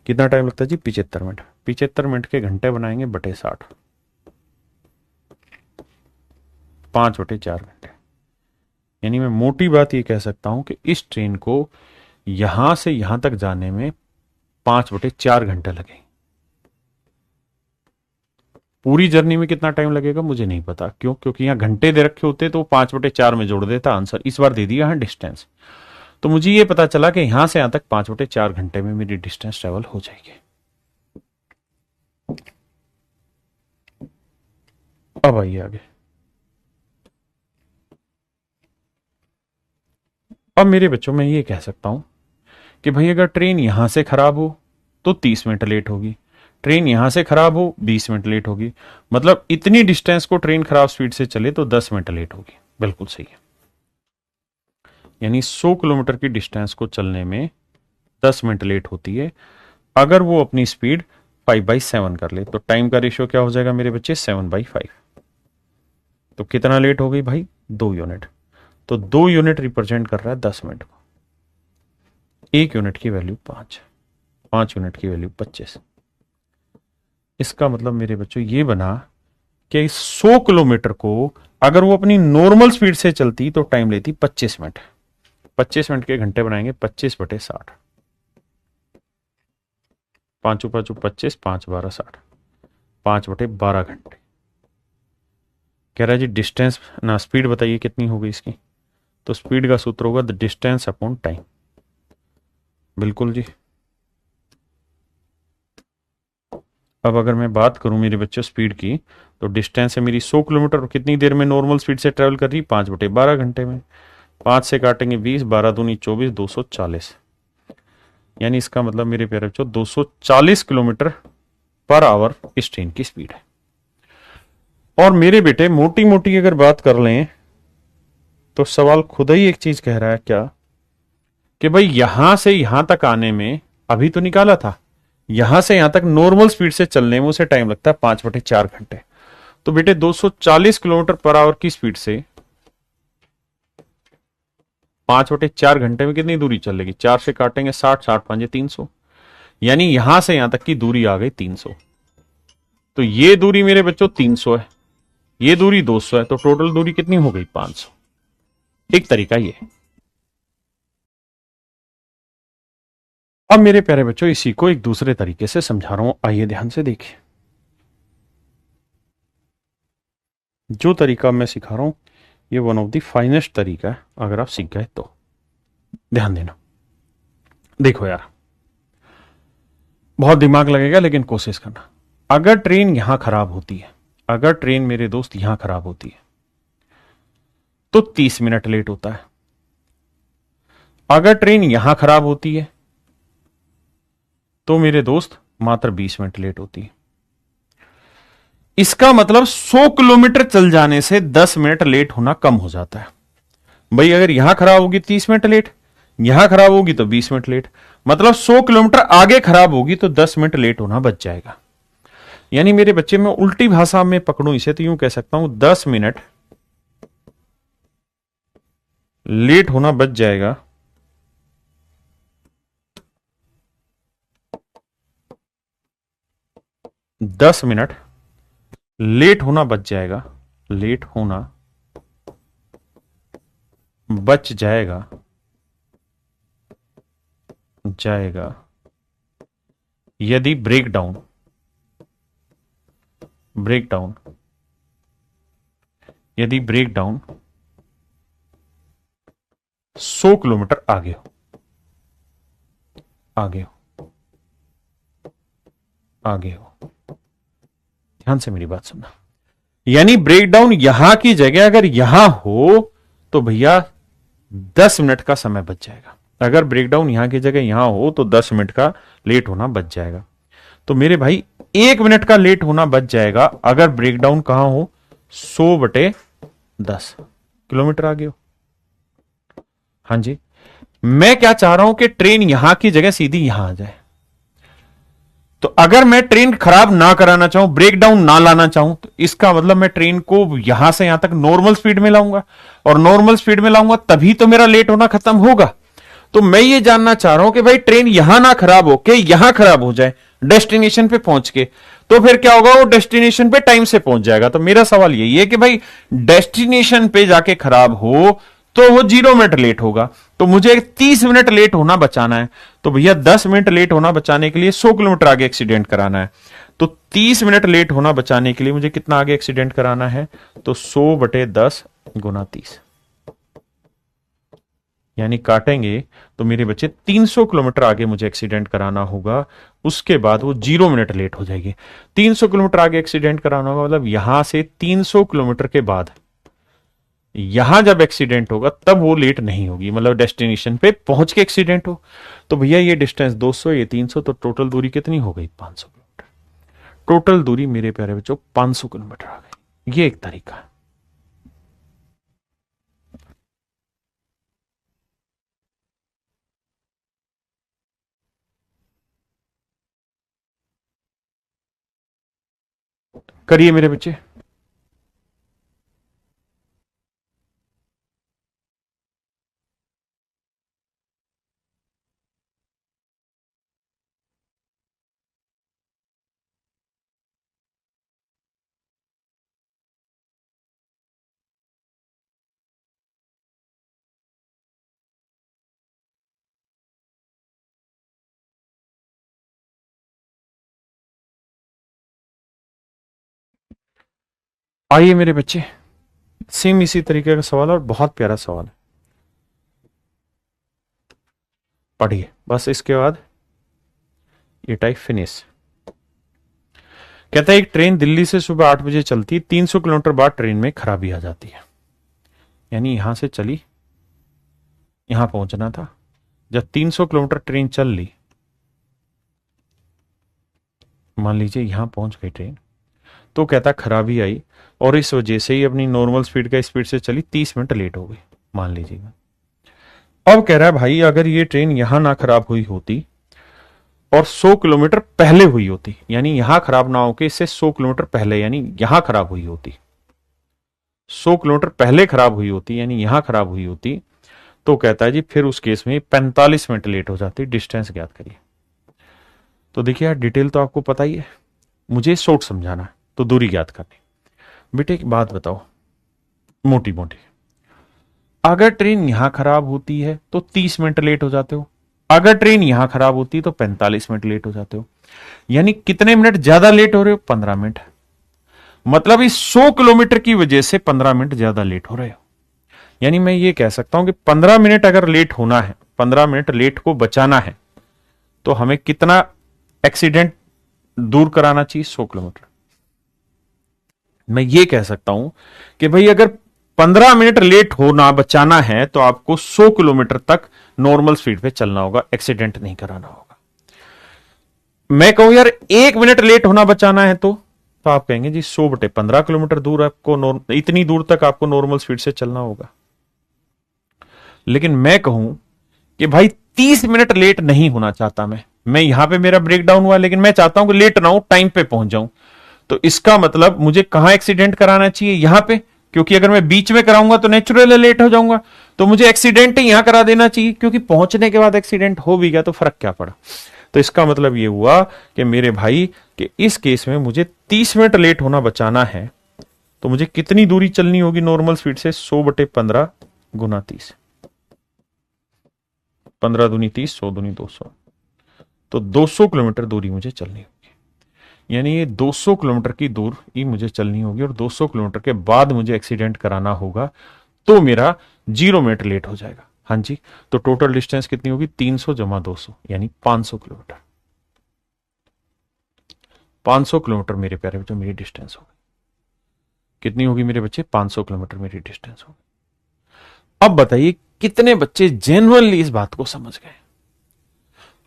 कितना टाइम लगता है जी? 75 मिनट। 75 मिनट के घंटे बनाएंगे बटे 60, 5/4 घंटे। यानी मैं मोटी बात ये कह सकता हूं कि इस ट्रेन को यहां से यहां तक जाने में 5/4 घंटे लगे। पूरी जर्नी में कितना टाइम लगेगा मुझे नहीं पता, क्यों? क्योंकि यहां घंटे दे रखे होते तो 5/4 में जोड़ देता आंसर। इस बार दे दिया है डिस्टेंस, तो मुझे ये पता चला कि यहां से यहां तक 5/4 घंटे में मेरी डिस्टेंस ट्रेवल हो जाएगी। अब आइए आगे। अब मेरे बच्चों में ये कह सकता हूं कि भाई अगर ट्रेन यहां से खराब हो तो 30 मिनट लेट होगी, ट्रेन यहां से खराब हो 20 मिनट लेट होगी, मतलब इतनी डिस्टेंस को ट्रेन खराब स्पीड से चले तो 10 मिनट लेट होगी। बिल्कुल सही है, यानी 100 किलोमीटर की डिस्टेंस को चलने में 10 मिनट लेट होती है अगर वो अपनी स्पीड 5/7 कर ले। तो टाइम का रेशियो क्या हो जाएगा मेरे बच्चे, 7/5। तो कितना लेट हो गई भाई, 2 यूनिट। तो 2 यूनिट रिप्रेजेंट कर रहा है 10 मिनट को। 1 यूनिट की वैल्यू 5, 5 यूनिट की वैल्यू 25। इसका मतलब मेरे बच्चों ये बना कि 100 किलोमीटर को अगर वो अपनी नॉर्मल स्पीड से चलती तो टाइम लेती 25 मिनट। 25 मिनट के घंटे बनाएंगे 25/60, 5 5 25, 5 12 60, 5/12 घंटे। कह रहा है जी डिस्टेंस ना स्पीड बताइए कितनी होगी इसकी, तो स्पीड का सूत्र होगा द डिस्टेंस अपॉन टाइम। बिल्कुल जी। अब अगर मैं बात करूं मेरे बच्चों स्पीड की, तो डिस्टेंस है मेरी 100 किलोमीटर और कितनी देर में नॉर्मल स्पीड से ट्रेवल कर रही, 5/12 घंटे में। 5 से काटेंगे 20, 12 दूनी 24, 240। यानी इसका मतलब मेरे प्यारे बच्चों 240 किलोमीटर पर आवर इस ट्रेन की स्पीड है। और मेरे बेटे मोटी मोटी अगर बात कर लें तो सवाल खुद ही एक चीज कह रहा है क्या, कि भाई यहां से यहां तक आने में अभी तो निकाला था, यहां से यहां तक नॉर्मल स्पीड से चलने में उसे टाइम लगता है 5/4 घंटे। तो बेटे 240 किलोमीटर पर आवर की स्पीड से 5/4 घंटे में कितनी दूरी चलेगी, 4 से काटेंगे 60, 60 5 300, यानी यहां से यहां तक की दूरी आ गई 300। तो ये दूरी मेरे बच्चों 300 है, ये दूरी 200 है, तो टोटल दूरी कितनी हो गई 500। एक तरीका ये। अब मेरे प्यारे बच्चों इसी को एक दूसरे तरीके से समझा रहा हूं, आइए ध्यान से देखिए। जो तरीका मैं सिखा रहा हूं ये वन ऑफ द फाइनेस्ट तरीका है, अगर आप सीख गए तो। ध्यान देना, देखो यार बहुत दिमाग लगेगा लेकिन कोशिश करना। अगर ट्रेन यहां खराब होती है, अगर ट्रेन मेरे दोस्त यहां खराब होती है तो 30 मिनट लेट होता है। अगर ट्रेन यहां खराब होती है तो मेरे दोस्त मात्र 20 मिनट लेट होती है। इसका मतलब 100 किलोमीटर चल जाने से 10 मिनट लेट होना कम हो जाता है। भाई अगर यहां खराब होगी 30 मिनट लेट, यहां खराब होगी तो 20 मिनट लेट, मतलब 100 किलोमीटर आगे खराब होगी तो 10 मिनट लेट होना बच जाएगा। यानी मेरे बच्चे में उल्टी भाषा में पकड़ूं इसे तो यूं कह सकता हूं 10 मिनट लेट होना बच जाएगा 10 मिनट लेट होना बच जाएगा, लेट होना बच जाएगा यदि ब्रेकडाउन यदि ब्रेकडाउन 100 किलोमीटर आगे हो, ध्यान से मेरी बात सुनना। यानी ब्रेकडाउन यहां की जगह अगर यहां हो तो भैया 10 मिनट का समय बच जाएगा। अगर ब्रेकडाउन यहां की जगह यहां हो तो 10 मिनट का लेट होना बच जाएगा। तो मेरे भाई 1 मिनट का लेट होना बच जाएगा अगर ब्रेकडाउन कहां हो, 100/10 किलोमीटर आगे हो। हां जी, मैं क्या चाह रहा हूं कि ट्रेन यहां की जगह सीधी यहां आ जाए। तो अगर मैं ट्रेन खराब ना कराना चाहूं, ब्रेकडाउन ना लाना चाहूं, तो इसका मतलब मैं ट्रेन को यहां से यहां तक नॉर्मल स्पीड में लाऊंगा, और नॉर्मल स्पीड में लाऊंगा तभी तो मेरा लेट होना खत्म होगा। तो मैं ये जानना चाह रहा हूं कि भाई ट्रेन यहां ना खराब हो के यहां खराब हो जाए डेस्टिनेशन पे पहुंच के, तो फिर क्या होगा, वो डेस्टिनेशन पे टाइम से पहुंच जाएगा। तो मेरा सवाल यही है कि भाई डेस्टिनेशन पे जाके खराब हो तो वो 0 मिनट लेट होगा, तो मुझे 30 मिनट लेट होना बचाना है। तो भैया 10 मिनट लेट होना बचाने के लिए 100 किलोमीटर आगे एक्सीडेंट कराना है। तो 30 मिनट लेट होना बचाने के लिए मुझे कितना आगे एक्सीडेंट कराना है, तो 100/10 गुना 30, यानी काटेंगे तो मेरे बच्चे 300 किलोमीटर आगे मुझे एक्सीडेंट कराना होगा। उसके बाद वो 0 मिनट लेट हो जाएगी। 300 किलोमीटर आगे एक्सीडेंट कराना होगा, मतलब यहां से 300 किलोमीटर के बाद, यहां जब एक्सीडेंट होगा तब वो लेट नहीं होगी, मतलब डेस्टिनेशन पे पहुंच के एक्सीडेंट हो। तो भैया ये डिस्टेंस 200, ये 300, तो टोटल दूरी कितनी हो गई? 500 किलोमीटर। टोटल दूरी मेरे प्यारे बच्चों 500 किलोमीटर आ गई। ये एक तरीका है। करिए मेरे बच्चे। आइए मेरे बच्चे, सेम इसी तरीके का सवाल और बहुत प्यारा सवाल है, पढ़िए बस। इसके बाद ये टाइप फिनिश। कहता है एक ट्रेन दिल्ली से सुबह 8 बजे चलती, 300 किलोमीटर बाद ट्रेन में खराबी आ जाती है। यानी यहां से चली, यहां पहुंचना था। जब 300 किलोमीटर ट्रेन चल ली, मान लीजिए यहां पहुंच गई ट्रेन, तो कहता खराबी आई और इस वजह से ही अपनी नॉर्मल स्पीड का स्पीड से चली, 30 मिनट लेट हो गई मान लीजिएगा। अब कह रहा है भाई अगर ये ट्रेन यहां ना खराब हुई होती और 100 किलोमीटर पहले हुई होती, यानी यहां खराब ना होके इससे 100 किलोमीटर पहले, यानी यहां खराब हुई होती, 100 किलोमीटर पहले खराब हुई होती, यानी यहां खराब हुई होती, तो कहता है जी फिर उस केस में 45 मिनट लेट हो जाती। डिस्टेंस ज्ञात करिए। तो देखिए यार डिटेल तो आपको पता ही है, मुझे शॉर्ट समझाना है, तो दूरी ज्ञात करनी। बेटे एक बात बताओ मोटी मोटी, अगर ट्रेन यहां खराब होती है तो 30 मिनट लेट हो जाते हो, अगर ट्रेन यहां खराब होती तो 45 मिनट लेट हो जाते हो, यानी कितने मिनट ज्यादा लेट हो रहे हो? 15 मिनट। मतलब इस 100 किलोमीटर की वजह से 15 मिनट ज्यादा लेट हो रहे हो। यानी मैं ये कह सकता हूं कि 15 मिनट अगर लेट होना है, 15 मिनट लेट को बचाना है, तो हमें कितना एक्सीडेंट दूर कराना चाहिए? 100 किलोमीटर। मैं ये कह सकता हूं कि भाई अगर 15 मिनट लेट होना बचाना है तो आपको 100 किलोमीटर तक नॉर्मल स्पीड पे चलना होगा, एक्सीडेंट नहीं कराना होगा। मैं कहूं यार 1 मिनट लेट होना बचाना है तो आप कहेंगे जी 100/15 किलोमीटर दूर आपको, इतनी दूर तक आपको नॉर्मल स्पीड से चलना होगा। लेकिन मैं कहूं कि भाई 30 मिनट लेट नहीं होना चाहता मैं यहां पे मेरा ब्रेक डाउन हुआ, लेकिन मैं चाहता हूं कि लेट ना हो, टाइम पे पहुंच जाऊं। तो इसका मतलब मुझे कहां एक्सीडेंट कराना चाहिए? यहां पे, क्योंकि अगर मैं बीच में कराऊंगा तो नेचुरली लेट हो जाऊंगा, तो मुझे एक्सीडेंट ही यहां करा देना चाहिए, क्योंकि पहुंचने के बाद एक्सीडेंट हो भी गया तो फर्क क्या पड़ा। तो इसका मतलब यह हुआ कि मेरे भाई कि इस केस में मुझे 30 मिनट लेट होना बचाना है, तो मुझे कितनी दूरी चलनी होगी नॉर्मल स्पीड से? 100/15 गुना 30, 15 दूनी 30, 100 दूनी 200, तो 200 किलोमीटर दूरी मुझे चलनी होगी। यानी ये 200 किलोमीटर की दूरी मुझे चलनी होगी और 200 किलोमीटर के बाद मुझे एक्सीडेंट कराना होगा, तो मेरा 0 मिनट लेट हो जाएगा। हाँ जी, तो टोटल डिस्टेंस कितनी होगी? 300 + 200 यानी 500 किलोमीटर। 500 किलोमीटर मेरे प्यारे बच्चों मेरी डिस्टेंस होगी। कितनी होगी मेरे बच्चे? 500 किलोमीटर मेरी डिस्टेंस होगी। अब बताइए कितने बच्चे जेन्युइनली इस बात को समझ गए?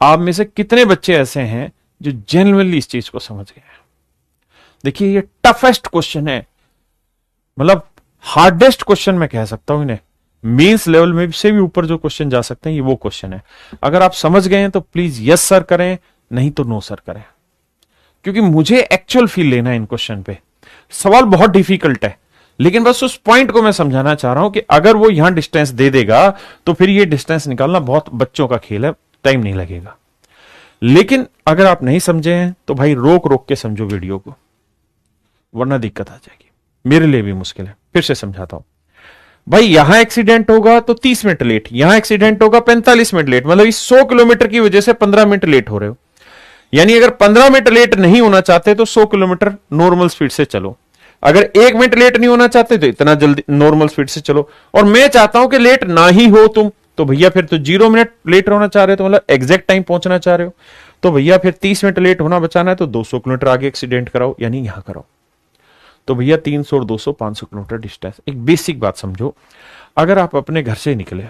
आप में से कितने बच्चे ऐसे हैं जो जेन्युइनली इस चीज को समझ गए हैं? देखिए ये टफेस्ट क्वेश्चन है, मतलब हार्डेस्ट क्वेश्चन मैं कह सकता हूं इन्हें। मेंस लेवल में से भी ऊपर जो क्वेश्चन जा सकते हैं ये वो क्वेश्चन है। अगर आप समझ गए हैं तो प्लीज यस सर करें, नहीं तो नो सर करें, क्योंकि मुझे एक्चुअल फील लेना है इन क्वेश्चन पे। सवाल बहुत डिफिकल्ट है, लेकिन बस उस पॉइंट को मैं समझाना चाह रहा हूं कि अगर वो यहां डिस्टेंस दे देगा तो फिर ये डिस्टेंस निकालना बहुत बच्चों का खेल है, टाइम नहीं लगेगा। लेकिन अगर आप नहीं समझे हैं तो भाई रोक रोक के समझो वीडियो को, वरना दिक्कत आ जाएगी, मेरे लिए भी मुश्किल है। फिर से समझाता हूं भाई, यहां एक्सीडेंट होगा तो 30 मिनट लेट, यहां एक्सीडेंट होगा 45 मिनट लेट, मतलब इस 100 किलोमीटर की वजह से 15 मिनट लेट हो रहे हो। यानी अगर 15 मिनट लेट नहीं होना चाहते तो 100 किलोमीटर नॉर्मल स्पीड से चलो, अगर 1 मिनट लेट नहीं होना चाहते तो इतना जल्दी नॉर्मल स्पीड से चलो, और मैं चाहता हूं कि लेट ना ही हो तुम, तो भैया फिर तो 0 मिनट लेट होना चाह रहे हो, तो मतलब एग्जैक्ट टाइम पहुंचना चाह रहे हो, तो भैया फिर 30 मिनट लेट होना बचाना है तो 200 किलोमीटर आगे एक्सीडेंट कराओ, यानी यहां कराओ। तो भैया 300 और 200 500 किलोमीटर डिस्टेंस। एक बेसिक बात समझो, अगर आप अपने घर से निकले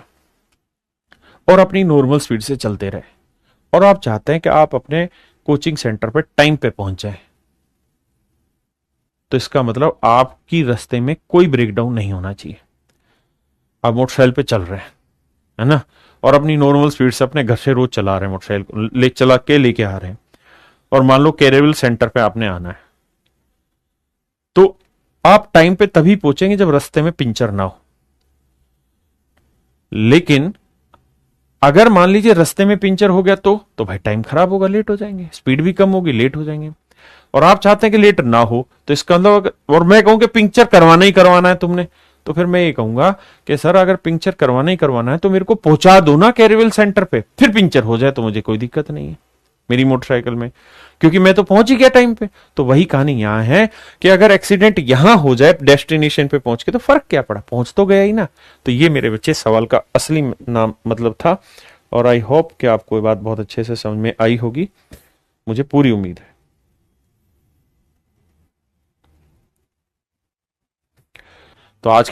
और अपनी नॉर्मल स्पीड से चलते रहे और आप चाहते हैं कि आप अपने कोचिंग सेंटर पे टाइम पे पहुंच जाए, तो इसका मतलब आपकी रास्ते में कोई ब्रेकडाउन नहीं होना चाहिए। आप मोटरसाइकिल पे चल रहे हैं, है ना, और अपनी नॉर्मल स्पीड से अपने घर से रोज चला रहे हैं, मोटरसाइकिल चला के लेके आ रहे हैं, और मान लो कैरेविल सेंटर पे आपने आना है, तो आप टाइम पे तभी पहुंचेंगे जब रास्ते में पिंचर ना हो। लेकिन अगर मान लीजिए रास्ते में पिंचर हो गया तो भाई टाइम खराब होगा, लेट हो जाएंगे, स्पीड भी कम होगी, लेट हो जाएंगे। और आप चाहते हैं कि लेट ना हो, तो इसका मतलब, और मैं कहूं कि पिंचर करवाना ही करवाना है तुमने, तो फिर मैं ये कहूंगा कि सर अगर पिंचर करवाना ही करवाना है तो मेरे को पहुंचा दो ना कैरेविल सेंटर पे, फिर पिंचर हो जाए तो मुझे कोई दिक्कत नहीं है मेरी मोटरसाइकिल में, क्योंकि मैं तो पहुंच ही गया टाइम पे। तो वही कहानी यहां है कि अगर एक्सीडेंट यहां हो जाए डेस्टिनेशन पे पहुंच के, तो फर्क क्या पड़ा, पहुंच तो गया ही ना। तो ये मेरे बच्चे सवाल का असली नाम मतलब था, और आई होप कि आपको ये बात बहुत अच्छे से समझ में आई होगी, मुझे पूरी उम्मीद है। तो आज